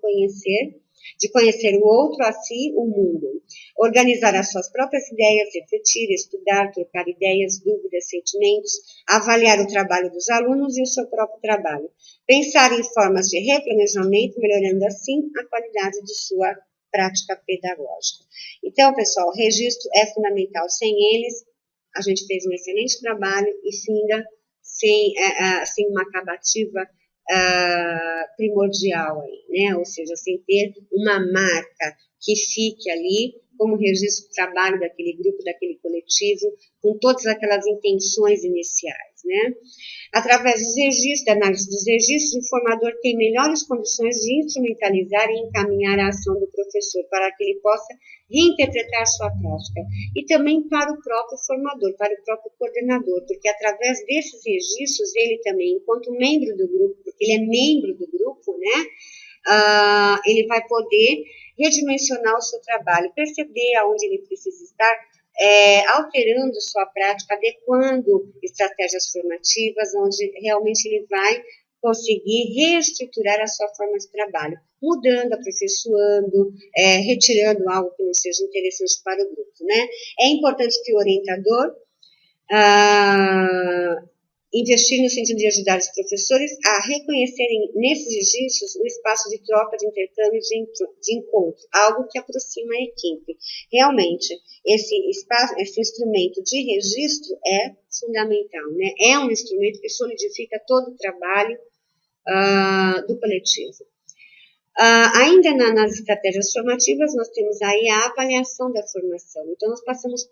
de conhecer o outro, a si, o mundo, organizar as suas próprias ideias, refletir, estudar, trocar ideias, dúvidas, sentimentos, avaliar o trabalho dos alunos e o seu próprio trabalho, pensar em formas de replanejamento, melhorando assim a qualidade de sua prática pedagógica. Então, pessoal, o registro é fundamental. Sem eles, a gente fez um excelente trabalho e finda sem uma acabativa primordial aí, né? Ou seja, sem ter uma marca que fique ali como registro do trabalho daquele grupo, daquele coletivo, com todas aquelas intenções iniciais, né? Através dos registros, da análise dos registros, o formador tem melhores condições de instrumentalizar e encaminhar a ação do professor para que ele possa reinterpretar sua prática. E também para o próprio formador, para o próprio coordenador, porque através desses registros, ele também, enquanto membro do grupo, porque ele é membro do grupo, né, ele vai poder redimensionar o seu trabalho, perceber aonde ele precisa estar, alterando sua prática, adequando estratégias formativas, onde realmente ele vai conseguir reestruturar a sua forma de trabalho, mudando, aperfeiçoando, retirando algo que não seja interessante para o grupo, né? É importante que o orientador investir no sentido de ajudar os professores a reconhecerem nesses registros o espaço de troca, de intercâmbio, de encontro, algo que aproxima a equipe. Realmente, esse instrumento de registro é fundamental, né? É um instrumento que solidifica todo o trabalho do coletivo. Ainda nas estratégias formativas, nós temos aí a avaliação da formação. Então, nós passamos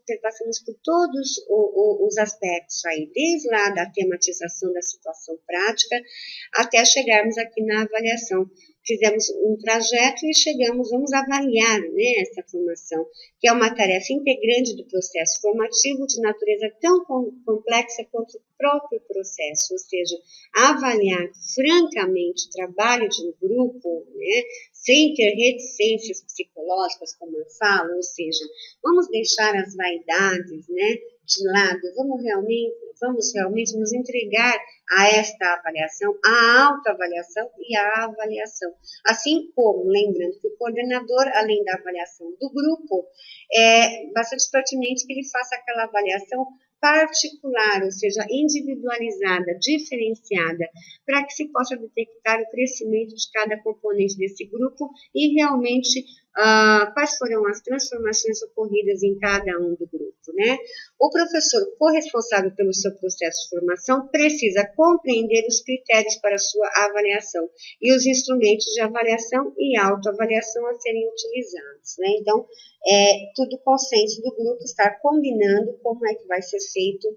por todos os aspectos aí, desde lá da tematização da situação prática, até chegarmos aqui na avaliação. fizemos um trajeto e chegamos, vamos avaliar, né, essa formação, que é uma tarefa integrante do processo formativo de natureza tão complexa quanto o próprio processo, ou seja, avaliar francamente o trabalho de um grupo, né, sem ter reticências psicológicas, como eu falo, ou seja, vamos deixar as vaidades, né, de lado, vamos realmente nos entregar a esta avaliação, a autoavaliação e a avaliação. Assim como, lembrando que o coordenador, além da avaliação do grupo, é bastante pertinente que ele faça aquela avaliação particular, ou seja, individualizada, diferenciada, para que se possa detectar o crescimento de cada componente desse grupo e realmente quais foram as transformações ocorridas em cada um do grupo, né? O professor corresponsável pelo seu processo de formação precisa compreender os critérios para sua avaliação e os instrumentos de avaliação e autoavaliação a serem utilizados, né? Então, tudo consenso do grupo, estar combinando como é que vai ser feito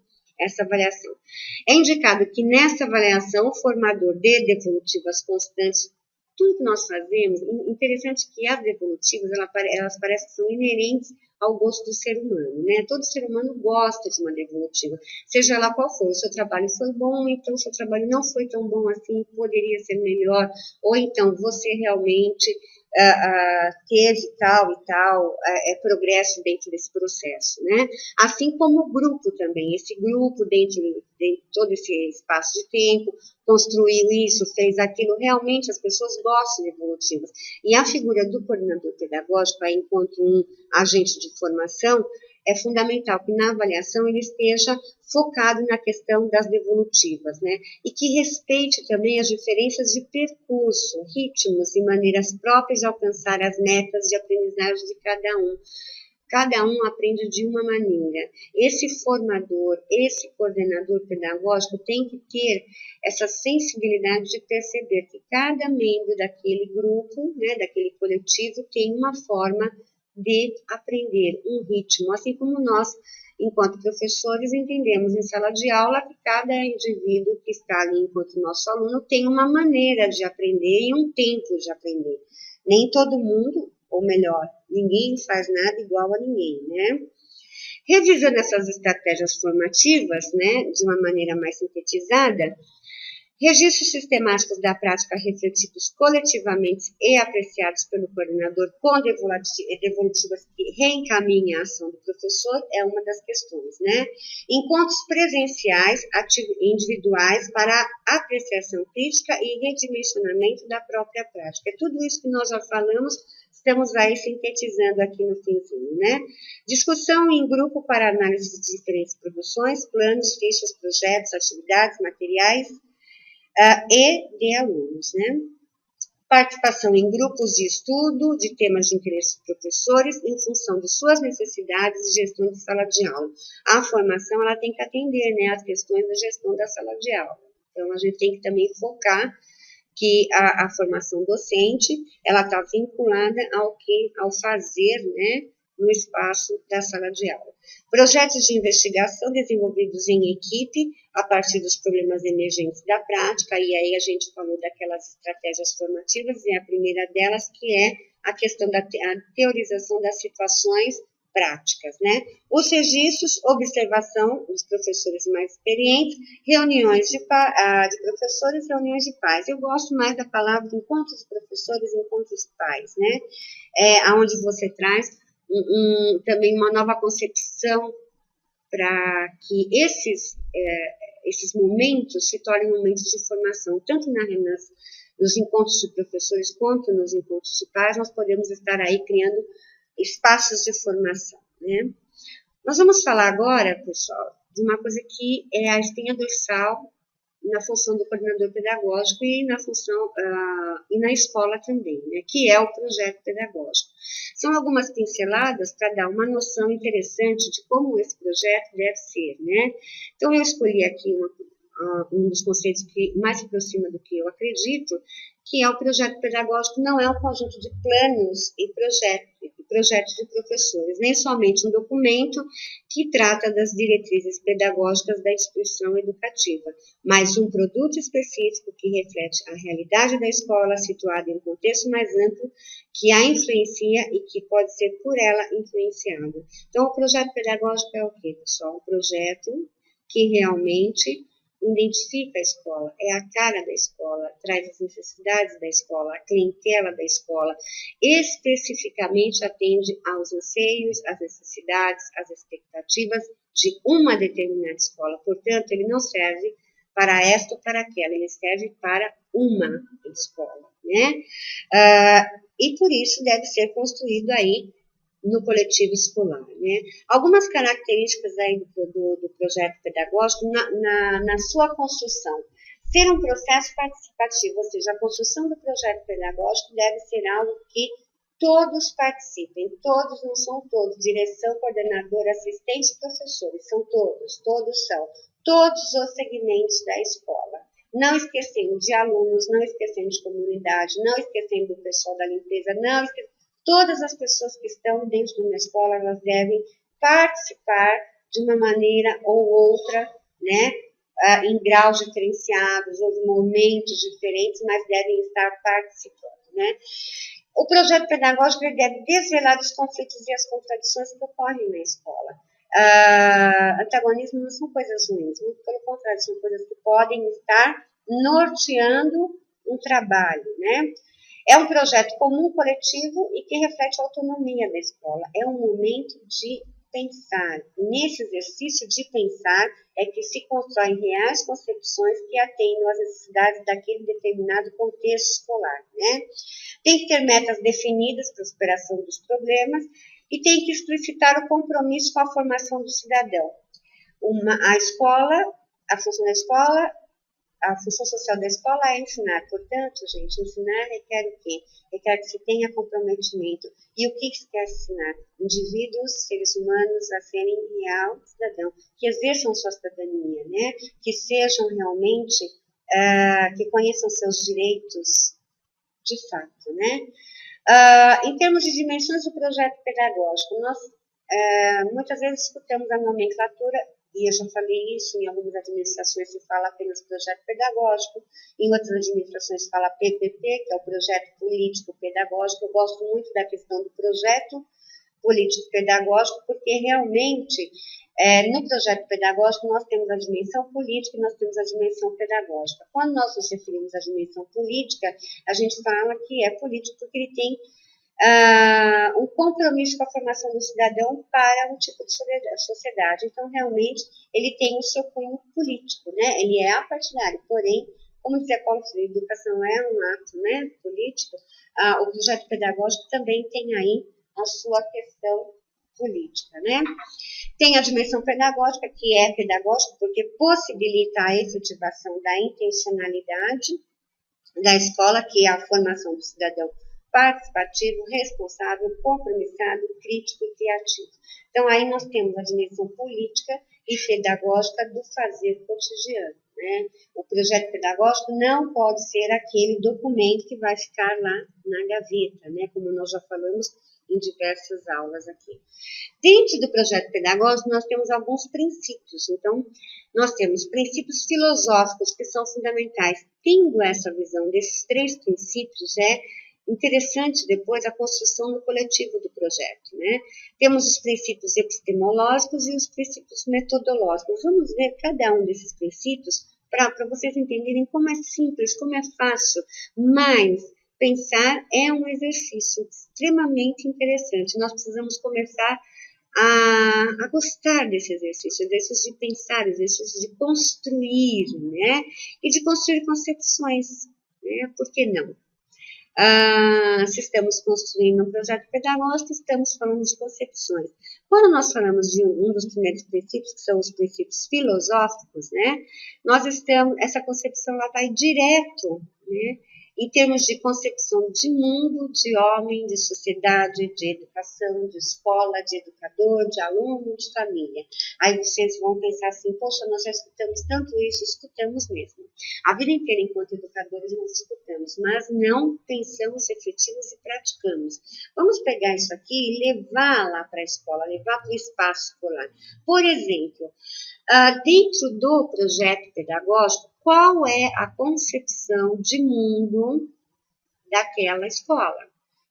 essa avaliação. É indicado que nessa avaliação o formador dê devolutivas constantes. Tudo que nós fazemos, interessante que as devolutivas, elas parecem que são inerentes ao gosto do ser humano, né? Todo ser humano gosta de uma devolutiva, seja lá qual for. O seu trabalho foi bom, então o seu trabalho não foi tão bom assim, poderia ser melhor, ou então você realmente teve tal e tal progresso dentro desse processo, né? Assim como o grupo também, esse grupo dentro de todo esse espaço de tempo, construiu isso, fez aquilo, realmente as pessoas gostam de evolutivas. E a figura do coordenador pedagógico, aí, enquanto um agente de formação, é fundamental que na avaliação ele esteja focado na questão das devolutivas, né? E que respeite também as diferenças de percurso, ritmos e maneiras próprias de alcançar as metas de aprendizagem de cada um. Cada um aprende de uma maneira. Esse formador, esse coordenador pedagógico tem que ter essa sensibilidade de perceber que cada membro daquele grupo, né, daquele coletivo, tem uma forma de aprender, um ritmo, assim como nós, enquanto professores, entendemos em sala de aula que cada indivíduo que está ali enquanto nosso aluno tem uma maneira de aprender e um tempo de aprender. Nem todo mundo, ou melhor, ninguém faz nada igual a ninguém, né? Revisando essas estratégias formativas, né, de uma maneira mais sintetizada, registros sistemáticos da prática refletidos coletivamente e apreciados pelo coordenador com devolutivas que reencaminham a ação do professor é uma das questões, né? Encontros presenciais, individuais para apreciação crítica e redimensionamento da própria prática. É tudo isso que nós já falamos, estamos aí sintetizando aqui no finzinho, né? Discussão em grupo para análise de diferentes produções, planos, fichas, projetos, atividades, materiais, e de alunos, né? Participação em grupos de estudo de temas de interesse dos professores em função de suas necessidades de gestão de sala de aula. A formação, ela tem que atender, né, as questões da gestão da sala de aula. Então, a gente tem que também focar que a formação docente, ela está vinculada ao fazer, né, no espaço da sala de aula. Projetos de investigação desenvolvidos em equipe a partir dos problemas emergentes da prática, e aí a gente falou daquelas estratégias formativas, e a primeira delas que é a questão da teorização das situações práticas, né? Os registros, observação dos professores mais experientes, reuniões de professores, reuniões de pais. Eu gosto mais da palavra encontros de professores, encontros de pais, né? Onde você traz também uma nova concepção para que esses momentos se tornem momentos de formação, tanto nos encontros de professores quanto nos encontros de pais, nós podemos estar aí criando espaços de formação, né? Nós vamos falar agora, pessoal, de uma coisa que é a espinha dorsal na função do coordenador pedagógico e na função e na escola também, né, que é o projeto pedagógico. São algumas pinceladas para dar uma noção interessante de como esse projeto deve ser, né? Então, eu escolhi aqui um dos conceitos que mais se aproxima do que eu acredito, que é o projeto pedagógico, não é um conjunto de planos e projetos de professores, nem somente um documento que trata das diretrizes pedagógicas da instituição educativa, mas um produto específico que reflete a realidade da escola, situada em um contexto mais amplo, que a influencia e que pode ser por ela influenciado. Então, o projeto pedagógico é o quê, pessoal? Um projeto que realmente identifica a escola, é a cara da escola, traz as necessidades da escola, a clientela da escola, especificamente atende aos anseios, às necessidades, às expectativas de uma determinada escola. Portanto, ele não serve para esta ou para aquela, ele serve para uma escola, né? E por isso deve ser construído aí no coletivo escolar, né? Algumas características aí do projeto pedagógico na sua construção. Ser um processo participativo, ou seja, a construção do projeto pedagógico deve ser algo que todos participem, todos, não são todos, direção, coordenador, assistente, professores, são todos são, todos os segmentos da escola. Não esquecendo de alunos, não esquecendo de comunidade, não esquecendo do pessoal da limpeza, não esquecendo. Todas as pessoas que estão dentro de uma escola, elas devem participar de uma maneira ou outra, né, em graus diferenciados ou em momentos diferentes, mas devem estar participando, né. O projeto pedagógico deve desvelar os conflitos e as contradições que ocorrem na escola. Antagonismo não são coisas ruins, muito pelo contrário, são coisas que podem estar norteando um trabalho, né. É um projeto comum, coletivo e que reflete a autonomia da escola. É um momento de pensar. E nesse exercício de pensar é que se constroem reais concepções que atendam às necessidades daquele determinado contexto escolar, né? Tem que ter metas definidas para a superação dos problemas e tem que explicitar o compromisso com a formação do cidadão. A função da escola, a função social da escola é ensinar. Portanto, gente, ensinar requer o quê? Requer que se tenha comprometimento. E o que se quer ensinar? Indivíduos, seres humanos a serem real cidadão, que exerçam sua cidadania, né? Que sejam realmente, que conheçam seus direitos de fato, né? Em termos de dimensões do projeto pedagógico, nós muitas vezes escutamos a nomenclatura, e eu já falei isso, em algumas administrações se fala apenas projeto pedagógico, em outras administrações se fala PPP, que é o projeto político pedagógico. Eu gosto muito da questão do projeto político pedagógico, porque realmente no projeto pedagógico nós temos a dimensão política e nós temos a dimensão pedagógica. Quando nós nos referimos à dimensão política, a gente fala que é político porque ele tem um compromisso com a formação do cidadão para um tipo de sociedade. Então, realmente, ele tem o seu cunho político, né? Ele é apartidário, porém, como dizia Paulo Freire, educação é um ato, né, político, o projeto pedagógico também tem aí a sua questão política, né? Tem a dimensão pedagógica, que é pedagógica porque possibilita a efetivação da intencionalidade da escola, que é a formação do cidadão participativo, responsável, compromissado, crítico e criativo. Então, aí nós temos a dimensão política e pedagógica do fazer cotidiano, né? O projeto pedagógico não pode ser aquele documento que vai ficar lá na gaveta, né? Como nós já falamos em diversas aulas aqui. Dentro do projeto pedagógico, nós temos alguns princípios. Então, nós temos princípios filosóficos que são fundamentais. Tendo essa visão desses 3 princípios, é interessante depois a construção no coletivo do projeto, né? Temos os princípios epistemológicos e os princípios metodológicos. Vamos ver cada um desses princípios para vocês entenderem como é simples, como é fácil, mas pensar é um exercício extremamente interessante. Nós precisamos começar a gostar desse exercício de pensar, exercício de construir, né? E de construir concepções, né? Por que não? Se estamos construindo um projeto pedagógico, estamos falando de concepções. Quando nós falamos de um dos primeiros princípios, que são os princípios filosóficos, né, nós estamos, essa concepção ela vai direto, né, em termos de concepção de mundo, de homem, de sociedade, de educação, de escola, de educador, de aluno, de família. Aí vocês vão pensar assim, poxa, nós já escutamos tanto isso, escutamos mesmo. A vida inteira, enquanto educadores, nós escutamos, mas não pensamos, refletimos e praticamos. Vamos pegar isso aqui e levar lá para a escola, levar para o espaço escolar. Por exemplo, dentro do projeto pedagógico, qual é a concepção de mundo daquela escola?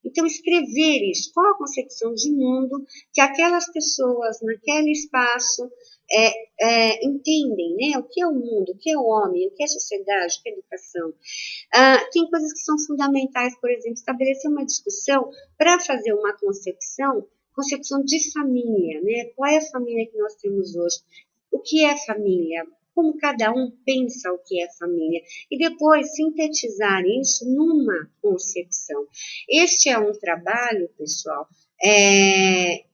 Então, escrever isso, qual a concepção de mundo que aquelas pessoas naquele espaço entendem, né? O que é o mundo, o que é o homem, o que é a sociedade, o que é a educação. Tem coisas que são fundamentais, por exemplo, estabelecer uma discussão para fazer uma concepção de família, né? Qual é a família que nós temos hoje? O que é família? Como cada um pensa o que é família, e depois sintetizar isso numa concepção. Este é um trabalho, pessoal,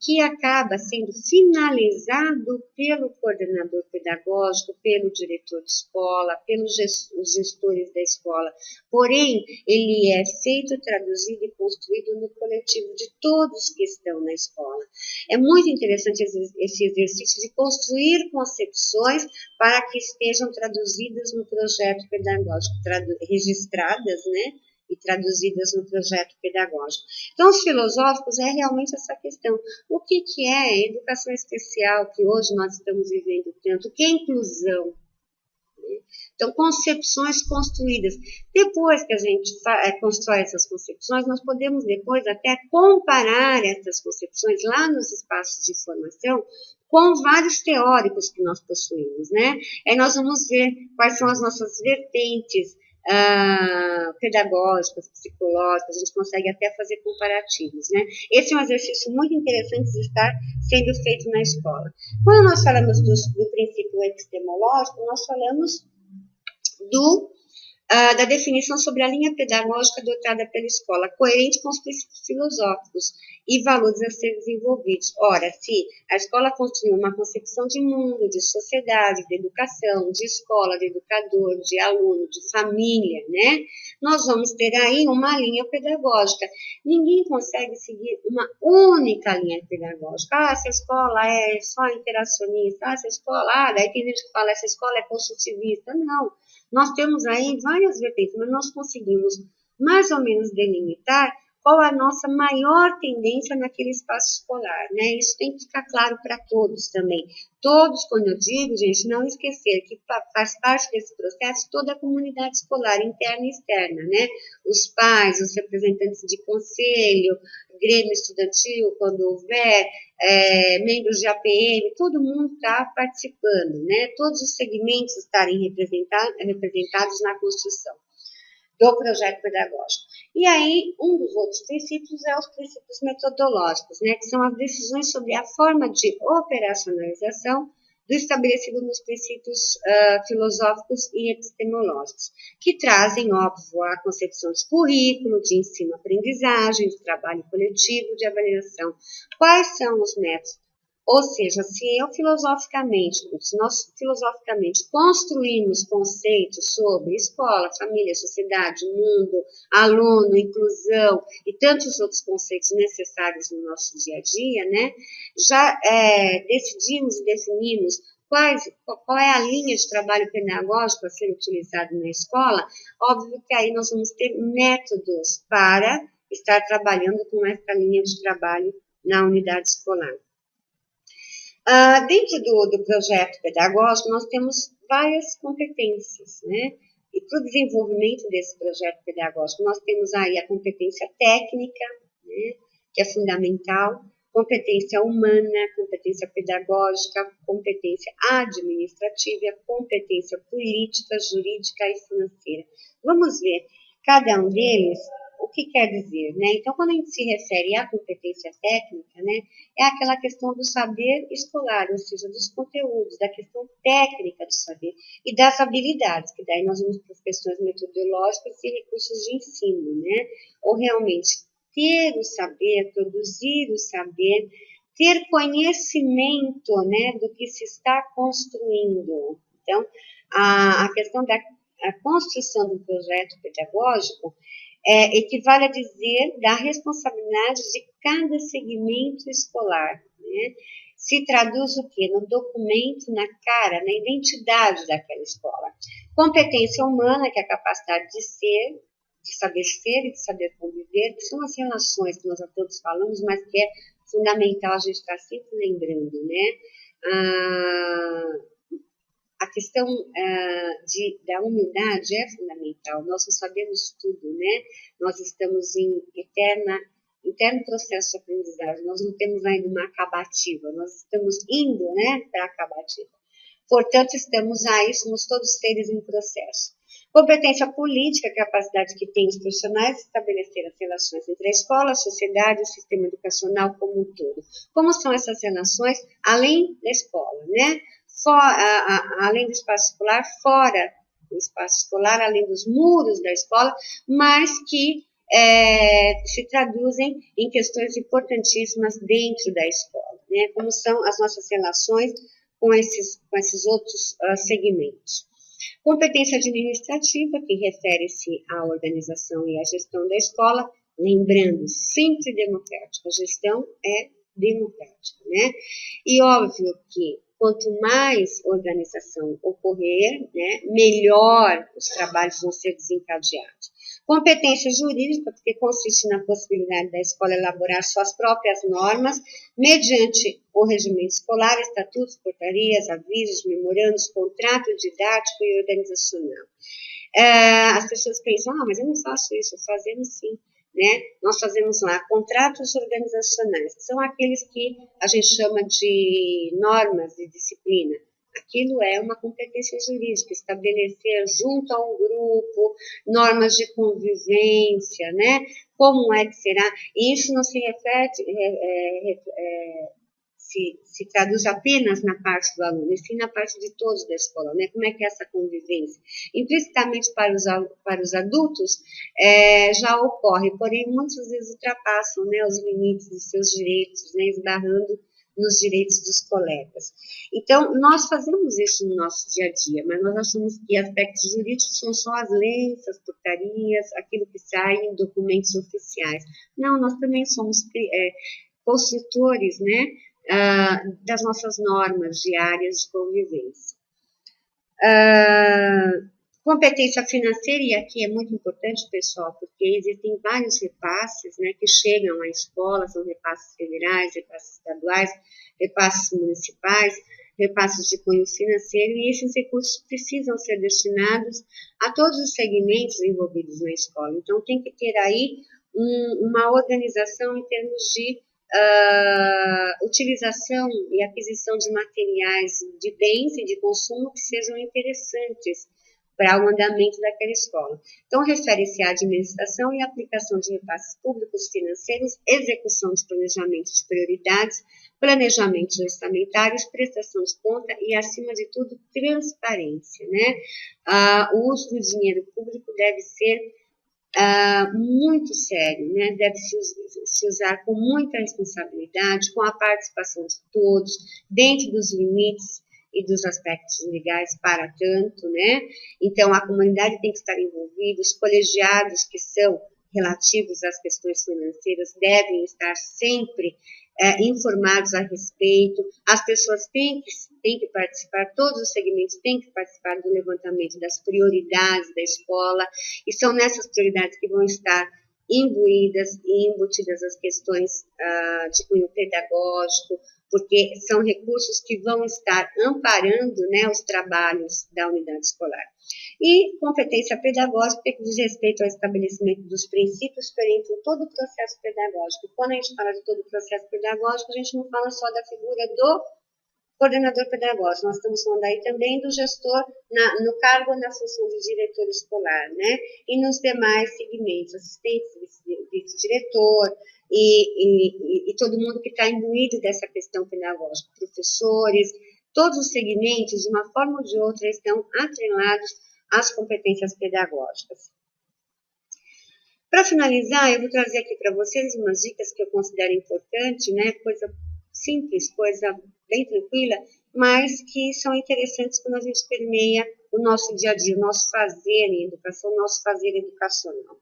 que acaba sendo finalizado pelo coordenador pedagógico, pelo diretor de escola, pelos gestores da escola. Porém, ele é feito, traduzido e construído no coletivo de todos que estão na escola. É muito interessante esse exercício de construir concepções para que estejam traduzidas no projeto pedagógico, registradas, né? E traduzidas no projeto pedagógico. Então, os filosóficos é realmente essa questão. O que é educação especial, que hoje nós estamos vivendo tanto? O que é inclusão? Então, concepções construídas. Depois que a gente constrói essas concepções, nós podemos depois até comparar essas concepções lá nos espaços de formação com vários teóricos que nós possuímos, né? Aí nós vamos ver quais são as nossas vertentes pedagógicas, psicológicas, a gente consegue até fazer comparativos, né? Esse é um exercício muito interessante de estar sendo feito na escola. Quando nós falamos do princípio epistemológico, nós falamos da definição sobre a linha pedagógica adotada pela escola, coerente com os princípios filosóficos e valores a ser desenvolvidos. Ora, se a escola construiu uma concepção de mundo, de sociedade, de educação, de escola, de educador, de aluno, de família, né? Nós vamos ter aí uma linha pedagógica. Ninguém consegue seguir uma única linha pedagógica. Essa escola é só interacionista. Essa escola, daí tem gente que fala, essa escola é construtivista. Não. Nós temos aí várias vertentes, mas nós conseguimos mais ou menos delimitar qual a nossa maior tendência naquele espaço escolar, né? Isso tem que ficar claro para todos também. Todos, quando eu digo, gente, não esquecer que faz parte desse processo toda a comunidade escolar, interna e externa, né? Os pais, os representantes de conselho, grêmio estudantil, quando houver, membros de APM, todo mundo está participando, né? Todos os segmentos estarem representados na construção do projeto pedagógico. E aí, um dos outros princípios é os princípios metodológicos, né? Que são as decisões sobre a forma de operacionalização do estabelecido nos princípios filosóficos e epistemológicos, que trazem, óbvio, a concepção de currículo, de ensino-aprendizagem, de trabalho coletivo, de avaliação. Quais são os métodos? Ou seja, se nós filosoficamente construímos conceitos sobre escola, família, sociedade, mundo, aluno, inclusão e tantos outros conceitos necessários no nosso dia a dia, né? Já decidimos e definimos qual é a linha de trabalho pedagógico a ser utilizado na escola, óbvio que aí nós vamos ter métodos para estar trabalhando com essa linha de trabalho na unidade escolar. Dentro do projeto pedagógico, nós temos várias competências, né? E para o desenvolvimento desse projeto pedagógico, nós temos aí a competência técnica, né? Que é fundamental, competência humana, competência pedagógica, competência administrativa, competência política, jurídica e financeira. Vamos ver cada um deles. O que quer dizer, né? Então, quando a gente se refere à competência técnica, né, é aquela questão do saber escolar, ou seja, dos conteúdos, da questão técnica do saber e das habilidades, que daí nós vamos para as questões metodológicas e recursos de ensino, né? Ou realmente ter o saber, produzir o saber, ter conhecimento, né, do que se está construindo. Então, a questão da a construção do projeto pedagógico equivale a dizer da responsabilidade de cada segmento escolar, né? Se traduz o quê? No documento, na cara, na identidade daquela escola. Competência humana, que é a capacidade de ser, de saber ser e de saber conviver, que são as relações que nós já todos falamos, mas que é fundamental a gente estar sempre lembrando, né? A questão da humildade é fundamental. Nós não sabemos tudo, né? Nós estamos em eterno processo de aprendizagem. Nós não temos ainda uma acabativa. Nós estamos indo, né, para a acabativa. Portanto, estamos aí, somos todos seres em processo. Competência política, capacidade que tem os profissionais de estabelecer as relações entre a escola, a sociedade e o sistema educacional como um todo. Como são essas relações além da escola, né? Além do espaço escolar, fora do espaço escolar, além dos muros da escola, mas que se traduzem em questões importantíssimas dentro da escola, né? Como são as nossas relações com esses outros segmentos. Competência administrativa, que refere-se à organização e à gestão da escola, lembrando, sempre democrática, a gestão é democrática, né? E óbvio que quanto mais organização ocorrer, né, melhor os trabalhos vão ser desencadeados. Competência jurídica, porque consiste na possibilidade da escola elaborar suas próprias normas, mediante o regimento escolar, estatutos, portarias, avisos, memorandos, contrato didático e organizacional. As pessoas pensam, mas eu não faço isso, fazemos sim. Né? Nós fazemos lá contratos organizacionais, que são aqueles que a gente chama de normas de disciplina. Aquilo é uma competência jurídica, estabelecer junto a um grupo normas de convivência, né? Como é que será? E isso não se reflete, se traduz apenas na parte do aluno, e sim na parte de todos da escola, né? Como é que é essa convivência? Implicitamente para os adultos já ocorre, porém muitas vezes ultrapassam, né, os limites de seus direitos, né, esbarrando nos direitos dos colegas. Então, nós fazemos isso no nosso dia a dia, mas nós achamos que aspectos jurídicos são só as leis, as portarias, aquilo que sai em documentos oficiais. Não, nós também somos construtores, né, das nossas normas diárias de convivência. Competência financeira, e aqui é muito importante, pessoal, porque existem vários repasses, né, que chegam à escola, são repasses federais, repasses estaduais, repasses municipais, repasses de cunho financeiro, e esses recursos precisam ser destinados a todos os segmentos envolvidos na escola. Então, tem que ter aí uma organização em termos de utilização e aquisição de materiais, de bens e de consumo que sejam interessantes para o andamento daquela escola. Então, refere-se à administração e aplicação de repasses públicos financeiros, execução de planejamento de prioridades, planejamentos orçamentários, prestação de conta e, acima de tudo, transparência, né? O uso do dinheiro público deve ser muito sério, né? Deve se usar com muita responsabilidade, com a participação de todos, dentro dos limites e dos aspectos legais para tanto, né? Então, a comunidade tem que estar envolvida, os colegiados que são relativos às questões financeiras devem estar sempre informados a respeito, as pessoas têm que participar, todos os segmentos têm que participar do levantamento das prioridades da escola, e são nessas prioridades que vão estar imbuídas e embutidas as questões de cunho pedagógico, porque são recursos que vão estar amparando, né, os trabalhos da unidade escolar. E competência pedagógica que diz respeito ao estabelecimento dos princípios que orientam todo o processo pedagógico. E quando a gente fala de todo o processo pedagógico, a gente não fala só da figura do coordenador pedagógico, nós estamos falando aí também do gestor no cargo ou na função de diretor escolar, né? E nos demais segmentos, assistentes, vice-diretor e todo mundo que está imbuído dessa questão pedagógica, professores, todos os segmentos, de uma forma ou de outra, estão atrelados às competências pedagógicas. Para finalizar, eu vou trazer aqui para vocês umas dicas que eu considero importante, né? Coisa simples, coisa bem tranquila, mas que são interessantes quando a gente permeia o nosso dia a dia, o nosso fazer em educação, o nosso fazer educacional.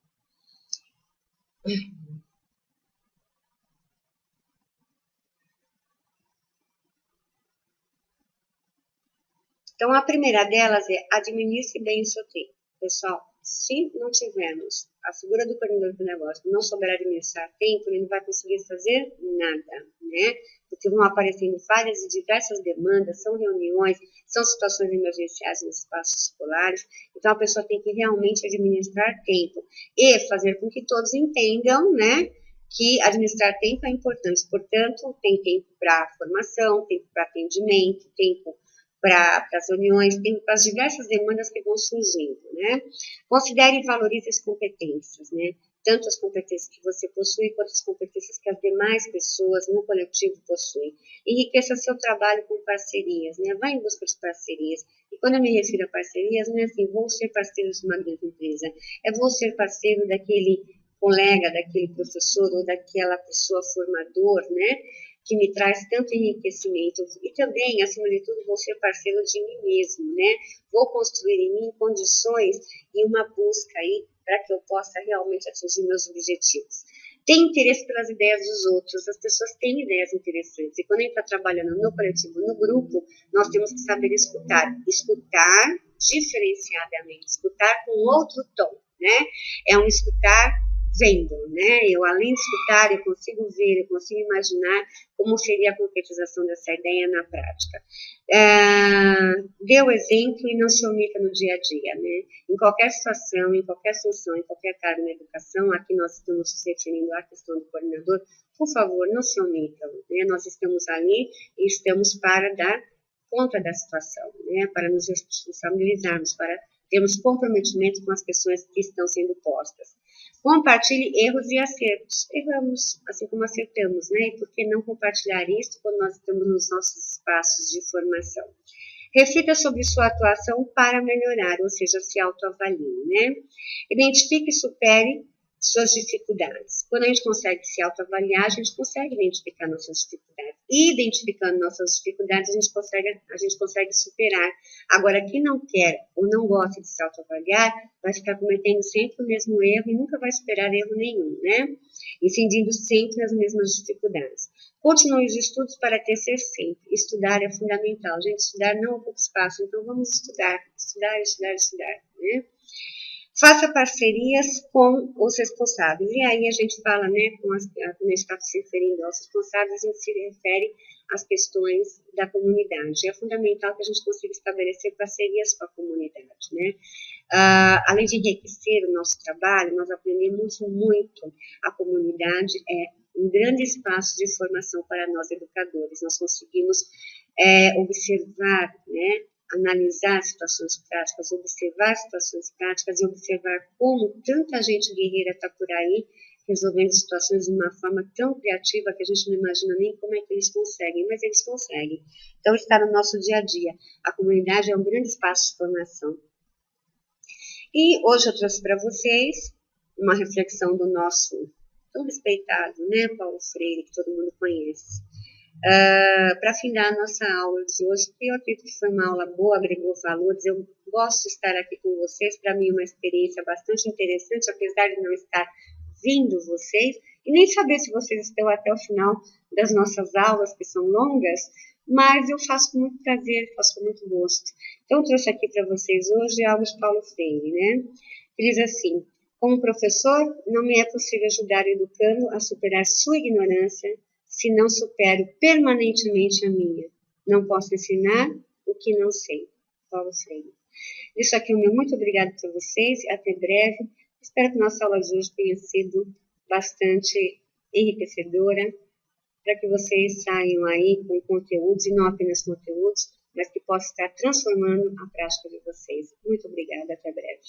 Então, a primeira delas é administre bem o seu tempo. Pessoal, se não tivermos a figura do coordenador do negócio, não souber administrar tempo, ele não vai conseguir fazer nada, né? Porque vão aparecendo várias e diversas demandas, são reuniões, são situações emergenciais nos espaços escolares. Então, a pessoa tem que realmente administrar tempo e fazer com que todos entendam, né? Que administrar tempo é importante. Portanto, tem tempo para formação, tempo para atendimento, tempo para as reuniões, para as diversas demandas que vão surgindo, né? Considere e valorize as competências, né? Tanto as competências que você possui, quanto as competências que as demais pessoas no coletivo possuem. Enriqueça seu trabalho com parcerias, né? Vá em busca de parcerias. E quando eu me refiro a parcerias, não é assim, vou ser parceiro de uma grande empresa, é vou ser parceiro daquele colega, daquele professor ou daquela pessoa formador, né? Que me traz tanto enriquecimento e também, acima de tudo, vou ser parceiro de mim mesmo, né? Vou construir em mim condições e uma busca aí para que eu possa realmente atingir meus objetivos. Tem interesse pelas ideias dos outros, as pessoas têm ideias interessantes e quando a gente está trabalhando no coletivo, no grupo, nós temos que saber escutar diferenciadamente, escutar com outro tom, né? É um escutar vendo, né? Eu, além de escutar, eu consigo ver, eu consigo imaginar como seria a concretização dessa ideia na prática. Dê o exemplo e não se omita no dia a dia, né? Em qualquer situação, em qualquer função, em qualquer cargo na educação, aqui nós estamos nos referindo à questão do coordenador, por favor, não se omitam, né? Nós estamos ali e estamos para dar conta da situação, né? Para nos responsabilizarmos, para termos comprometimento com as questões que estão sendo postas. Compartilhe erros e acertos. Erramos, assim como acertamos, né? E por que não compartilhar isso quando nós estamos nos nossos espaços de formação? Reflita sobre sua atuação para melhorar, ou seja, se autoavalie, né? Identifique e supere suas dificuldades. Quando a gente consegue se autoavaliar, a gente consegue identificar nossas dificuldades. E identificando nossas dificuldades, a gente consegue superar. Agora, quem não quer ou não gosta de se autoavaliar, vai ficar cometendo sempre o mesmo erro e nunca vai superar erro nenhum, né? Incidindo sempre as mesmas dificuldades. Continue os estudos para crescer sempre. Estudar é fundamental. Gente, estudar não ocupa espaço, então vamos estudar, né? Faça parcerias com os responsáveis. E aí a gente fala, né, quando a gente está se referindo aos responsáveis, a gente se refere às questões da comunidade. É fundamental que a gente consiga estabelecer parcerias com a comunidade, né? Além de enriquecer o nosso trabalho, nós aprendemos muito. A comunidade é um grande espaço de formação para nós educadores. Nós conseguimos observar, né, analisar situações práticas, observar situações práticas e observar como tanta gente guerreira está por aí resolvendo situações de uma forma tão criativa que a gente não imagina nem como é que eles conseguem, mas eles conseguem. Então, está no nosso dia a dia. A comunidade é um grande espaço de formação. E hoje eu trouxe para vocês uma reflexão do nosso tão respeitado, né, Paulo Freire, que todo mundo conhece. Para findar a nossa aula de hoje, que eu acredito que foi uma aula boa, agregou valores. Eu gosto de estar aqui com vocês, para mim é uma experiência bastante interessante, apesar de não estar vindo vocês, e nem saber se vocês estão até o final das nossas aulas, que são longas, mas eu faço com muito prazer, faço com muito gosto. Então, eu trouxe aqui para vocês hoje algo de Paulo Freire, né? Ele diz assim: como professor, não me é possível ajudar o educando a superar sua ignorância, se não supero permanentemente a minha. Não posso ensinar o que não sei. Paulo Freire. Isso aqui é o meu muito obrigado para vocês. Até breve. Espero que nossa aula de hoje tenha sido bastante enriquecedora, para que vocês saiam aí com conteúdos, e não apenas conteúdos, mas que possa estar transformando a prática de vocês. Muito obrigada. Até breve.